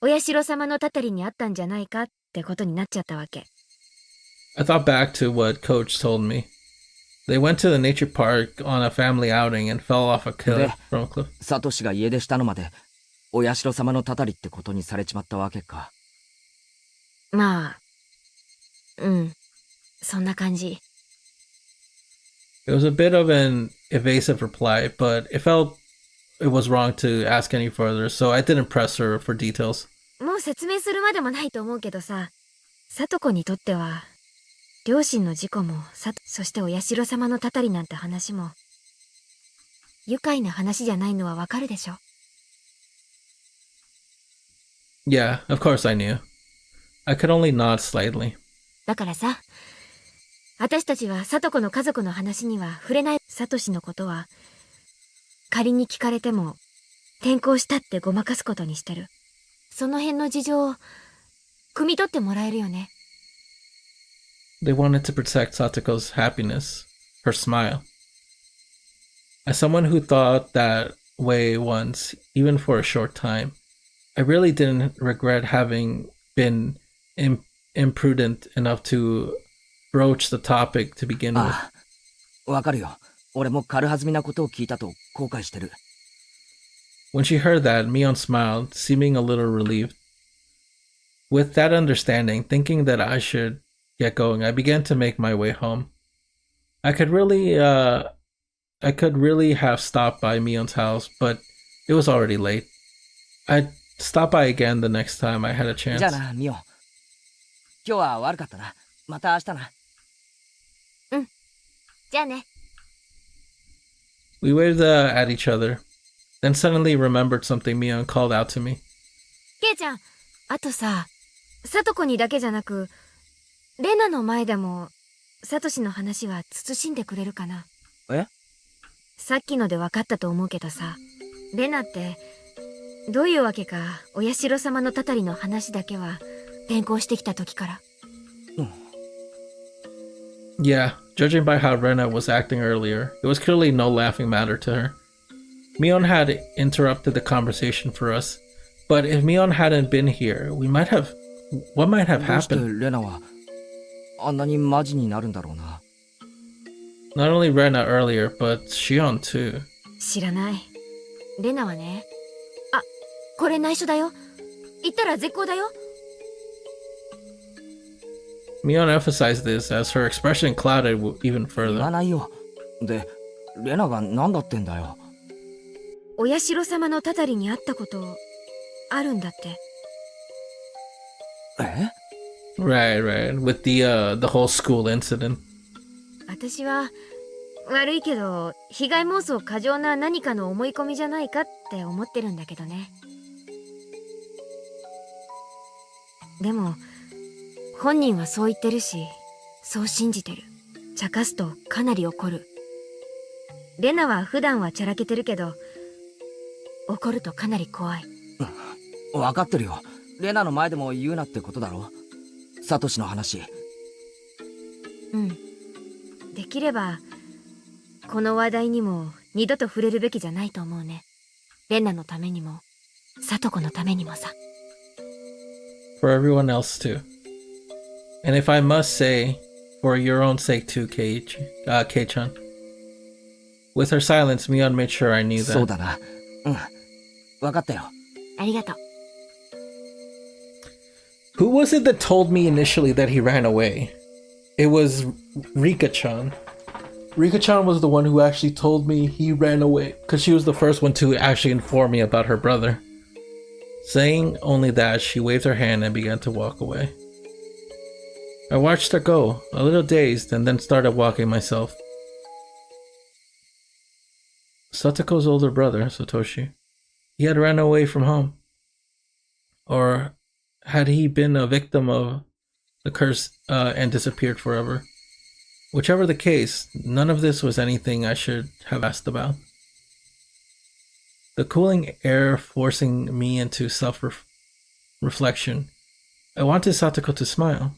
Speaker 4: お社様のたたりにあったんじゃないかってことになっちゃったわけ。
Speaker 1: I thought back to what Coach told me. They went to the nature park on a family outing and fell off a cliff from a cliff.
Speaker 3: サトシが家出したのまでお社様のたたりってことにされちまったわけか。
Speaker 4: まあ、うん、そんな感じ。
Speaker 1: It was a bit of an evasive reply, but it felt it was wrong to ask any further, so I didn't press her for details.
Speaker 4: もう説明するまでもないと思うけどさ、サトコにとっては両親の事故もそしてお社様のたたりなんて話も愉快な話じゃないのはわかるでしょ。
Speaker 1: Yeah, of course I knew. I could only nod slightly.
Speaker 4: だからさ、私たちはサトコの家族の話には触れない。サトシのことは、仮に聞かれても、転校したってごまかすことにしてる。その辺の事情を、汲み取ってもらえるよね。
Speaker 1: They wanted to protect Satoko's happiness, her smile. As someone who thought that way once, even for a short time, I really didn't regret having been imprudent enough to broach the topic to begin with.
Speaker 3: ああ、わかるよ。俺も軽はずみなことを聞いたと後悔してる。
Speaker 1: When she heard that, Mion smiled, seeming a little relieved. With that understanding, thinking that I should get going, I began to make my way home. I could really have stopped by Mion's house, but it was already late. I'd stop by again the next time I had a chance.
Speaker 3: じゃあな、ミオン。今日は悪かったな。また明日な。
Speaker 4: じゃあね。
Speaker 1: We waved at each other, then suddenly remembered something Mion called out to me.
Speaker 4: ケイちゃん、あとさ、サトコにだけじゃなく、レナの前でも、サトシの話は慎んでくれるかな。
Speaker 3: え？
Speaker 4: さっきので分かったと思うけどさ、レナって、どういうわけか、お社様のたたりの話だけは、転校してきた時から。
Speaker 1: Yeah, judging by how Rena was acting earlier, it was clearly no laughing matter to her. Mion had interrupted the conversation for us, but if Mion hadn't been here, what might have
Speaker 3: どうして
Speaker 1: happened?
Speaker 3: レナはあんなにマジになるんだろうな。
Speaker 1: Not only Rena earlier, but Shion too.
Speaker 4: 知らない。レナはね。あ、これ内緒だよ。言ったら絶好だよ。
Speaker 1: Mion emphasized this as her expression clouded even
Speaker 3: 言わ
Speaker 1: further.
Speaker 3: ないよ。で、レナが何だってんだよ。
Speaker 4: お社様のたたりに会ったこと、あるんだって。
Speaker 3: え？
Speaker 1: Right. With the whole school incident.
Speaker 4: 私は、悪いけど、被害妄想過剰な何かの思い込みじゃないかって思ってるんだけどね。でも、本人はそう言ってるし、そう信じてる。茶化すとかなり怒る。レナは普段はちゃらけてるけど、怒るとかなり怖い。
Speaker 3: わかってるよ。レナの前でも言うなってことだろ。サトシの話。
Speaker 4: うん。できれば、この話題にも二度と触れるべきじゃないと思うね。レナのためにも、サトコのためにもさ。
Speaker 1: For everyone else too. And if I must say, for your own sake too, Kei-chan. With her silence, Mion made sure I knew
Speaker 3: そう
Speaker 1: that.
Speaker 3: だな。うん。わかったよ。
Speaker 4: ありがとう。
Speaker 1: Who was it that told me initially that he ran away? It was Rika-chan. Rika-chan was the one who actually told me he ran away, because she was the first one to actually inform me about her brother. Saying only that, she waved her hand and began to walk away. I watched her go, a little dazed, and then started walking myself. Satoko's older brother, Satoshi, he had ran away from home. Or had he been a victim of the curse and disappeared forever? Whichever the case, none of this was anything I should have asked about. The cooling air forcing me into self-reflection, I wanted Satoko to smile.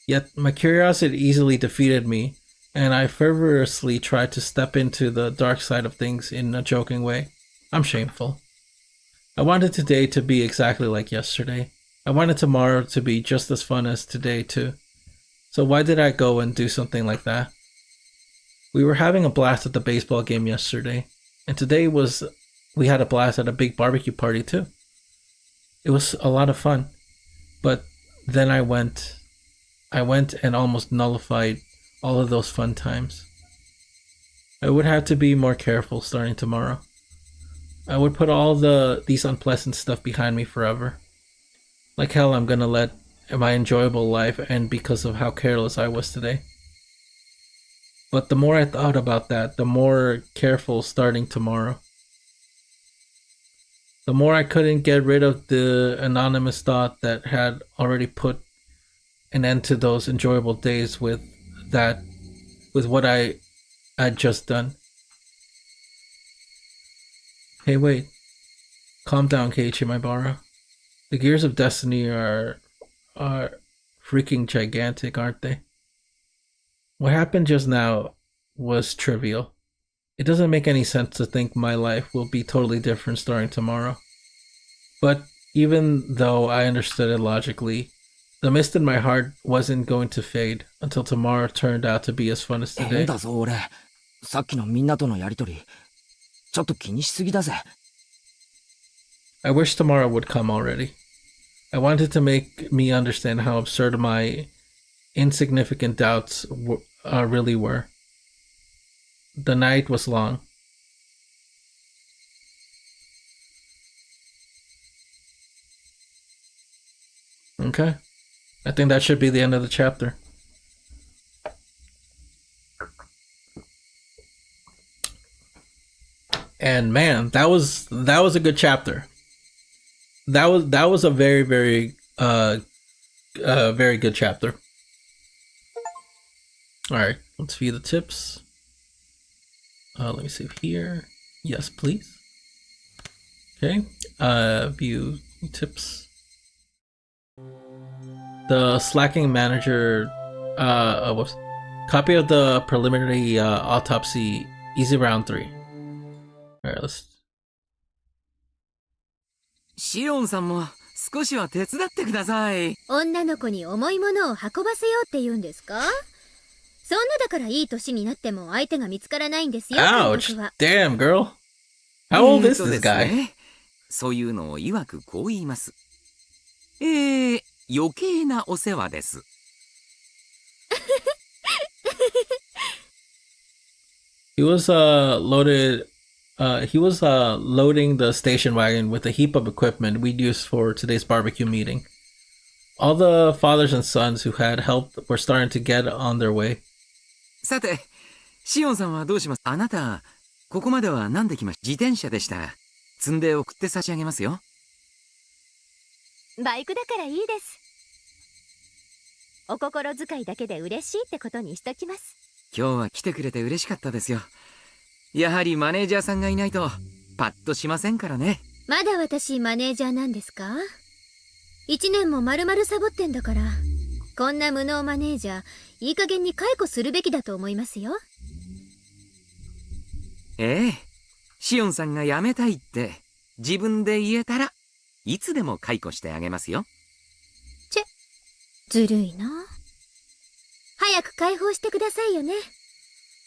Speaker 1: Yet my curiosity easily defeated me, and I fervorously tried to step into the dark side of things in a joking way. I'm shameful. I wanted today to be exactly like yesterday. I wanted tomorrow to be just as fun as today too. So why did I go and do something like that? We were having a blast at the baseball game yesterday, and today we had a blast at a big barbecue party too. It was a lot of fun, but then I went and almost nullified all of those fun times. I would have to be more careful starting tomorrow. I would put all these unpleasant stuff behind me forever. Like hell, I'm gonna let my enjoyable life end because of how careless I was today. But the more I thought about that, the more careful starting tomorrow. The more I couldn't get rid of the anonymous thought that had already put an end to those enjoyable days with what I had just done. Hey, wait. Calm down, Keiichi Maibara. The gears of destiny are freaking gigantic, aren't they? What happened just now was trivial. It doesn't make any sense to think my life will be totally different starting tomorrow. But even though I understood it logically, the mist in my heart wasn't going to fade until tomorrow turned out to be as fun as
Speaker 3: 変
Speaker 1: today.
Speaker 3: だぞ俺。さっきのみんなとのやりとり、ちょっと気にしすぎだぜ。
Speaker 1: I wish tomorrow would come already. I wanted to make me understand how absurd my insignificant doubts really were. The night was long. Okay. I think that should be the end of the chapter. And man, that was a good chapter. That was a very very good chapter. All right, let's view the tips. Let me see here. Yes, please. Okay. View tips. The slacking manager. Copy of the preliminary autopsy. Easy round 3. All right, let's.
Speaker 5: シオンさんも少しは手伝ってください。
Speaker 4: 女の子に重いものを運ばせようって言うんですか？そんなだからいい年になっても相手が見つからないんですよ。
Speaker 1: Ouch! Damn, girl. How old is
Speaker 5: そうで
Speaker 1: this
Speaker 5: す
Speaker 1: guy?
Speaker 5: ね。そういうのを曰くこう言います。余計なお世話です。
Speaker 1: He was loading the station wagon with a heap of equipment we'd use for today's barbecue meeting. All the fathers and sons who had helped were starting to get on their way.
Speaker 5: さて、シオンさんはどうします？あなた、ここまでは何で来ました？自転車でした。積んで送って差し上げますよ。
Speaker 2: バイクだからいいです。お心遣いだけで嬉しいってことにしときます。
Speaker 5: 今日は来てくれて嬉しかったですよ。やはりマネージャーさんがいないとパッとしませんからね。
Speaker 4: まだ私マネージャーなんですか？1年も丸々サボってんだから、こんな無能マネージャー、いい加減に解雇するべきだと思いますよ。
Speaker 5: シオンさんが辞めたいって自分で言えたらいつでも解雇してあげますよ。
Speaker 4: ずるいな。早く解放してくださいよね。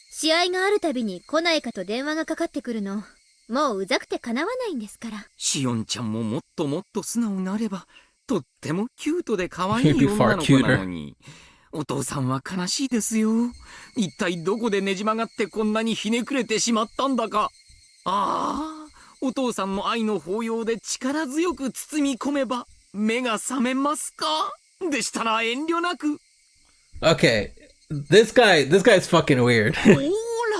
Speaker 4: 試合があるたびに来ないかと電話がかかってくるの、もううざくてかなわないんですから。
Speaker 5: シオンちゃんももっともっと素直になれば、とってもキュートで可愛い女の子なのに。お父さんは悲しいですよ。一体どこでねじ曲がってこんなにひねくれてしまったんだか。ああ、お父さんの愛の抱擁で力強く包み込めば目が覚めますか？でしたら遠慮なく。
Speaker 1: Okay, this guy's fucking weird.
Speaker 5: ほ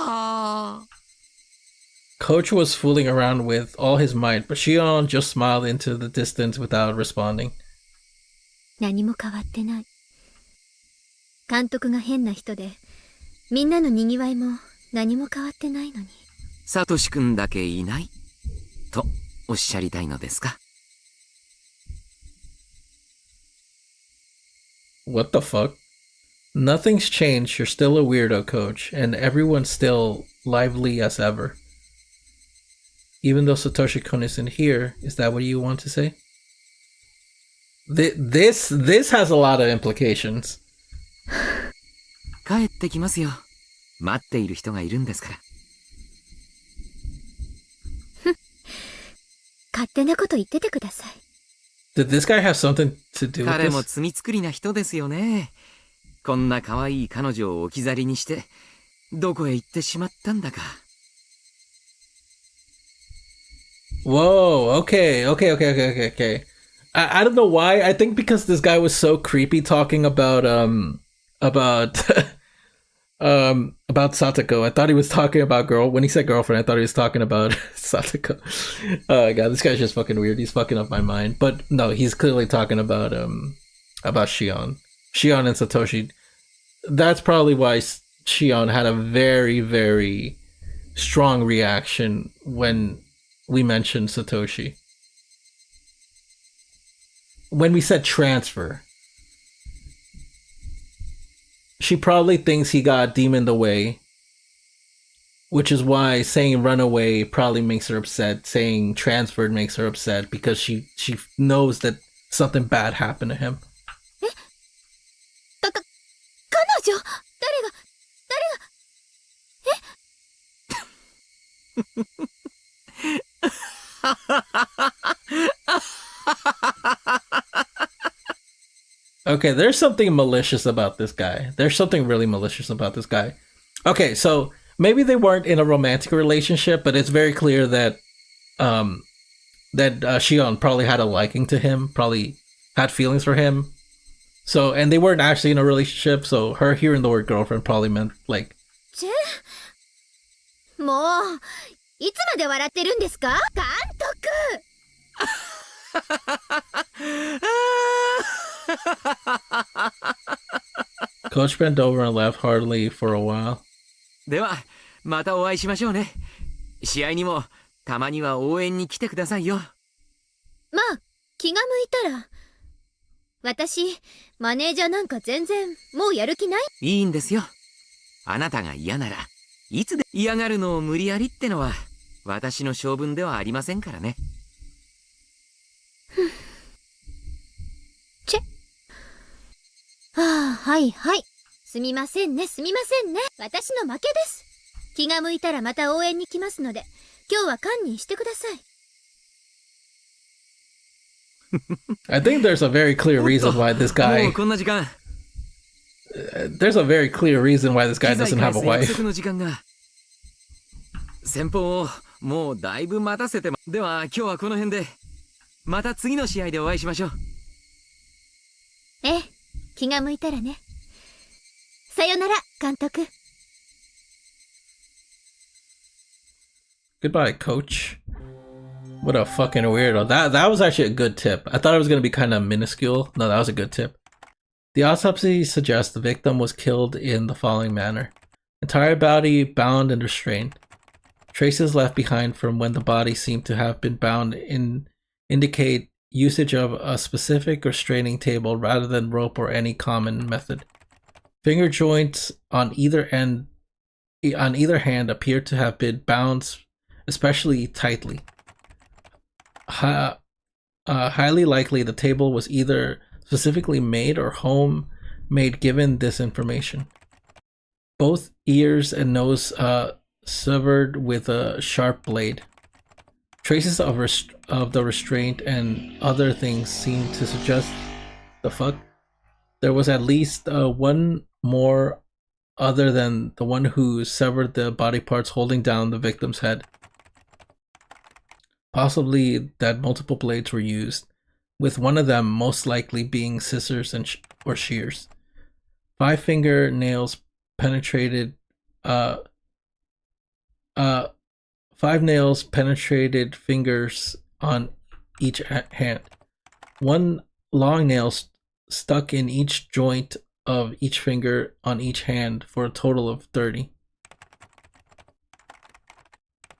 Speaker 5: ら。
Speaker 1: Coach was fooling around with all his might, but Shion just smiled into the distance without responding.
Speaker 4: 何も変わってない。監督が変な人で、みんなのにぎわいも何も変わってないのに。
Speaker 5: サトシ君だけいないとおっしゃりたいのですか？
Speaker 1: What the fuck? Nothing's changed. You're still a weirdo, Coach, and everyone's still lively as ever. Even though Satoshi-kun isn't here, is that what you want to say? This has a lot of implications.
Speaker 5: 帰ってきますよ。待っている人がいるんですから。
Speaker 4: 勝手なこと言っててください。
Speaker 1: Did this guy have something to do with
Speaker 5: 彼も
Speaker 1: this?
Speaker 5: 罪作りな人ですよね。こんな可愛い彼女を置き去りにして、どこへ行ってしまったんだか。
Speaker 1: Whoa, okay. I don't know why. I think because this guy was so creepy talking about about Satoko. I thought he was talking about when he said girlfriend, I thought he was talking about Satoko. Oh god, this guy's just fucking weird. He's fucking up my mind. But no, he's clearly talking about Shion. Shion and Satoshi. That's probably why Shion had a very, very strong reaction when we mentioned Satoshi. When we said transfer, she probably thinks he got demoned away, which is why saying runaway probably makes her upset. Saying transferred makes her upset because she knows that something bad happened to him.
Speaker 2: 彼女
Speaker 1: Okay, there's something malicious about this guy. There's something really malicious about this guy. Okay, so maybe they weren't in a romantic relationship, but it's very clear that Shion probably had a liking to him, probably had feelings for him. So, and they weren't actually in a relationship, so her hearing the word girlfriend probably meant like...
Speaker 2: もういつまで笑ってるんですか監督
Speaker 1: Coach bent over and laughed heartily for a while.
Speaker 5: ではまたお会いしましょうね。試合にもたまには応援に来てくださいよ。
Speaker 2: まあ気が向いたら私マネージャーなんか全然もうやる気ない
Speaker 5: いいんですよ。あなたが嫌ならいつで嫌がるのを無理やりってのは私の性分ではありませんからね。
Speaker 2: チェああはいはいすみませんねすみませんね私の負けです。気が向いたらまた応援に来ますので今日は堪忍してください。
Speaker 1: I think there's a very clear reason why this
Speaker 5: も
Speaker 1: guy...
Speaker 5: うこんな時間。
Speaker 1: There's a very clear reason why this guy
Speaker 5: 機材
Speaker 1: doesn't have a
Speaker 5: 返す約
Speaker 1: wife.
Speaker 5: 束の時間が。先方をもうだいぶ待たせてま。では今日はこの辺で。また次の試合でお会いしましょう。
Speaker 2: ええ気が向いたらね。さよなら監督。
Speaker 1: Goodbye, coach. What a fucking weirdo. That was actually a good tip. I thought it was going to be kind of minuscule. No, that was a good tip. The autopsy suggests the victim was killed in the following manner. Entire body bound and restrained. Traces left behind from when the body seemed to have been bound indicate usage of a specific restraining table rather than rope or any common method. Finger joints on either hand appear to have been bound especially tightly. Highly likely the table was either specifically made or homemade given this information. Both ears and nose severed with a sharp blade. Traces of the restraint and other things seem to suggest the fuck. There was at least one more other than the one who severed the body parts holding down the victim's head. Possibly that multiple blades were used, with one of them most likely being scissors or shears. 5 fingernails penetrated 5 nails penetrated fingers on each hand. 1 long nail stuck in each joint of each finger on each hand for a total of 30.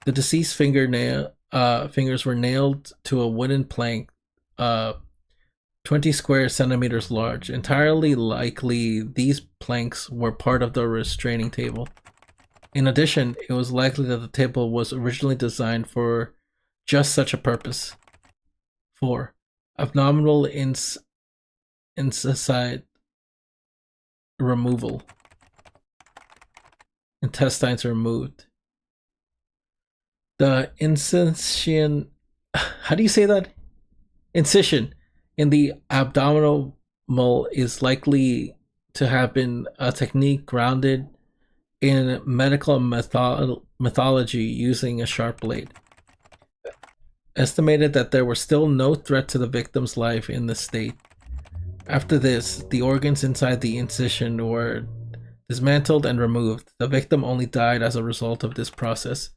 Speaker 1: The deceased fingers were nailed to a wooden plank 20 square centimeters large. Entirely likely these planks were part of the restraining table. In addition, it was likely that the table was originally designed for just such a purpose. 4. Abdominal incisive removal. Intestines removed. The incision... How do you say that? Incision in the abdominal is likely to have been a technique grounded in medical mythology using a sharp blade. Estimated that there was still no threat to the victim's life in this state. After this, the organs inside the incision were dismantled and removed. The victim only died as a result of this process.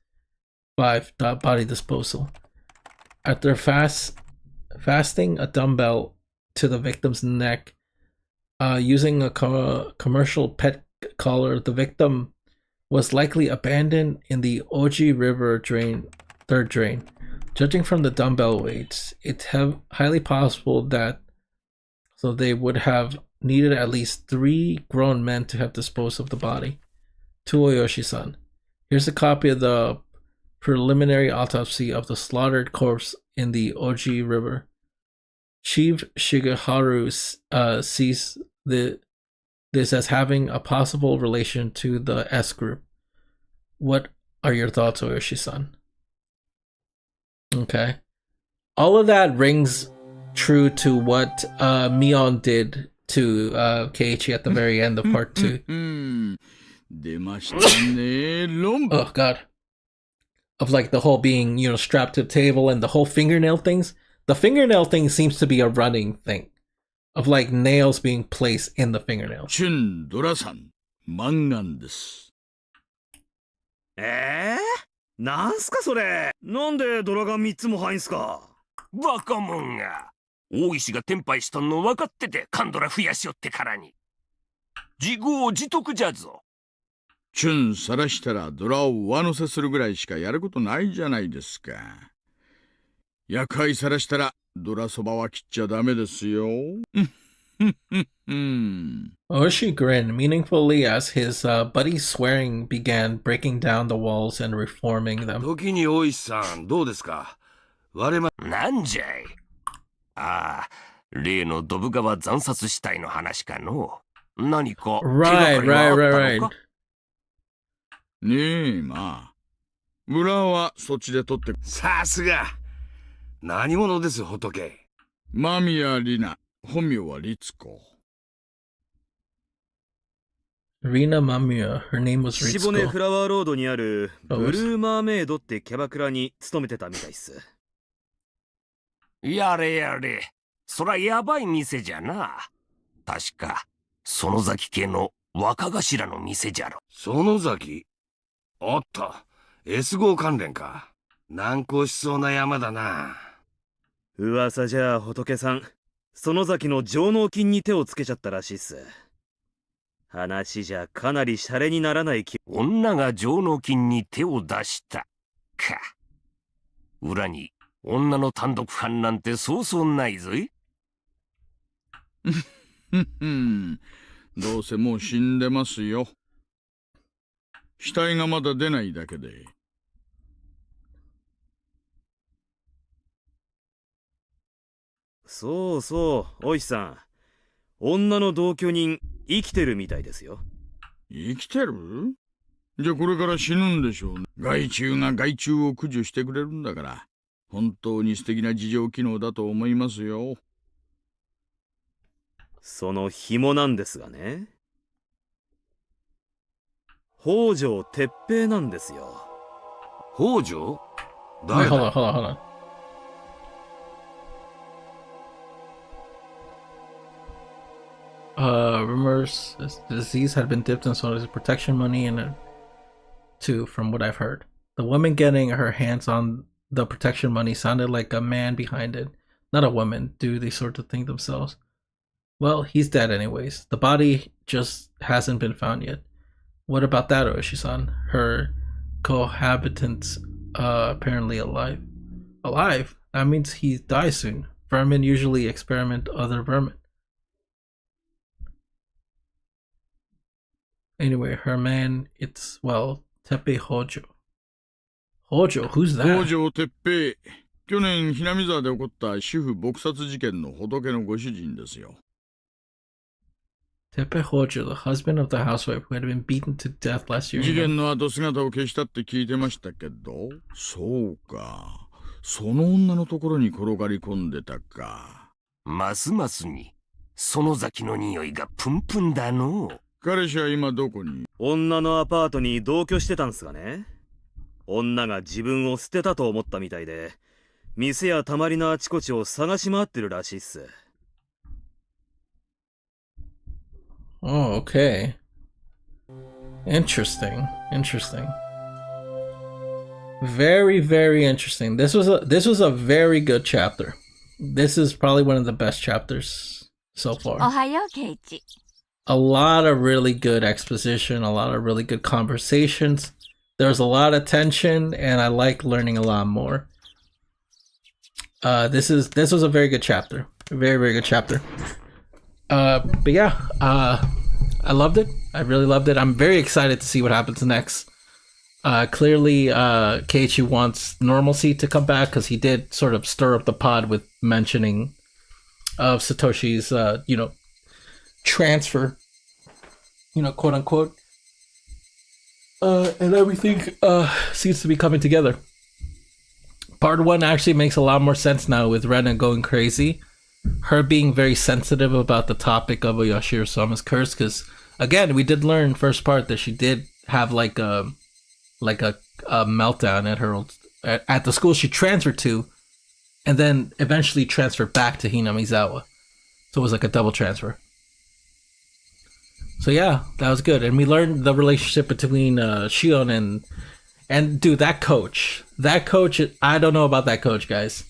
Speaker 1: 5. Body disposal. After fasting a dumbbell to the victim's neck, using a commercial pet collar, the victim was likely abandoned in the Oji River third drain. Judging from the dumbbell weights, it's highly possible that they would have needed at least 3 grown men to have disposed of the body. To Oyoshi-san. Here's a copy of the preliminary autopsy of the slaughtered corpse in the Oji River. Chief Shigeharu sees this as having a possible relation to the S group. What are your thoughts, Oyoshi-san? Okay. All of that rings true to what Mion did to Keiichi at the very end of part 2. Oh god. Of like the whole being, strapped to the table and the whole fingernail things. The fingernail thing seems to be a running thing. Of like nails being placed in the fingernail.
Speaker 7: Chun Dora-san, mangan desu.
Speaker 8: なんすかそれ。なんでドラが3つも入んすか。
Speaker 9: バカモンが。大石がテンパイしとんの分かっててカンドラ増やしよってからに。自業自得じゃぞ。
Speaker 7: チュンさらしたらドラを上乗せするぐらいしかやることないじゃないですか。夜会さらしたらドラそばは切っちゃダメですよ。
Speaker 1: Oshi grinned meaningfully as his buddy's swearing began breaking down the walls and reforming them.
Speaker 9: 時に大石さん、どうですか。なんじゃい。ああ、例のドブ川惨殺死体の話かの。何か手がかりがあったのか。
Speaker 7: ねえ、まあ。裏はそっちで取って。
Speaker 9: さすが。何者です、仏。
Speaker 7: 間宮里奈、本名は律子。
Speaker 1: Rina Mamiya, her name was Ritsuko.
Speaker 8: シボネフラワーロードにあるブルーマーメイドってキャバクラに勤めてたみたいっす。
Speaker 9: やれやれ。そらやばい店じゃな。確か、園崎家の若頭の店じゃろ。園崎あった。S 号関連か。難航しそうな山だな。
Speaker 8: 噂じゃあ仏さん、園崎の上納金に手をつけちゃったらしいっす。話じゃかなりシャレにならない
Speaker 9: 女が上納金に手を出したか。裏に女の単独犯なんてそうそうないぞい。
Speaker 7: どうせもう死んでますよ。死体がまだ出ないだけで。
Speaker 8: そうそう、おいさん。女の同居人、生きてるみたいですよ。
Speaker 7: 生きてる？じゃあこれから死ぬんでしょうね。害虫が害虫を駆除してくれるんだから、本当に素敵な自浄機能だと思いますよ。
Speaker 8: その紐なんですがね。北条哲平なんですよ。
Speaker 9: 北条？
Speaker 1: Wait, hold on. Rumors the disease had been dipped in Soda's protection money and too, from what I've heard. The woman getting her hands on the protection money sounded like a man behind it, not a woman. Do they sort of think themselves? Well, he's dead anyways. The body just hasn't been found yet. What about that, Oishi-san? Her cohabitants apparently alive. Alive? That means he dies soon. Vermin usually experiment other vermin. Anyway, her man, it's, well, Teppei Hojo. Hojo? Who's that?
Speaker 7: 北条哲平。去年、ひなみ沢で起こった主婦撲殺事件の仏のご主人ですよ。
Speaker 1: Teppei Hojo, the husband of the housewife who had been beaten to death last year.
Speaker 7: 事件の後姿を消したって聞いてましたけど、そうか。その女のところに転がり込んでたか。
Speaker 9: ますますに、園崎の匂いがプンプンだの。
Speaker 7: 彼氏は今どこに？
Speaker 8: 女のアパートに同居してたんすがね。女が自分を捨てたと思ったみたいで、店やたまりのあちこちを探し回ってるらしいっす。
Speaker 1: Oh, okay. Interesting. Very, very interesting. This was a very good chapter. This is probably one of the best chapters so far.
Speaker 2: おはよう、ケイチ。
Speaker 1: A lot of really good exposition, a lot of really good conversations. There's a lot of tension, and I like learning a lot more. This was a very good chapter. A very, very good chapter. But yeah, I loved it. I really loved it. I'm very excited to see what happens next. Clearly, Keiichi wants normalcy to come back because he did sort of stir up the pot with mentioning of Satoshi's, transfer, quote unquote. And everything seems to be coming together. Part 1 actually makes a lot more sense now with Rena going crazy. Her being very sensitive about the topic of Yashiro-sama's curse, because again, we did learn first part that she did have like a meltdown at her at the school she transferred to, and then eventually transferred back to Hinamizawa. So it was like a double transfer. So yeah, that was good, and we learned the relationship between Shion and dude, that coach. I don't know about that coach, guys.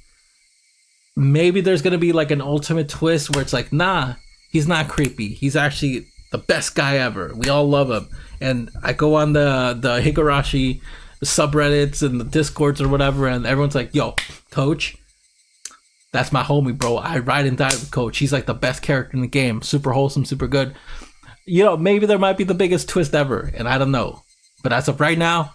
Speaker 1: Maybe there's gonna be like an ultimate twist where it's like, nah, he's not creepy. He's actually the best guy ever. We all love him. And I go on the Higurashi subreddits and the discords or whatever, and everyone's like, yo, coach, that's my homie, bro. I ride and die with coach. He's like the best character in the game. Super wholesome, super good. Maybe there might be the biggest twist ever, and I don't know. But as of right now,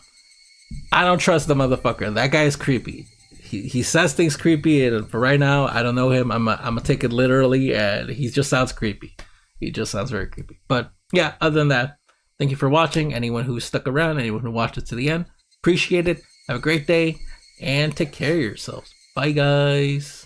Speaker 1: I don't trust the motherfucker. That guy is creepy. He says things creepy, and for right now, I don't know him. I'm gonna take it literally, and he just sounds creepy. He just sounds very creepy. But yeah, other than that, thank you for watching. Anyone who stuck around, anyone who watched it to the end, appreciate it. Have a great day, and take care of yourselves. Bye, guys.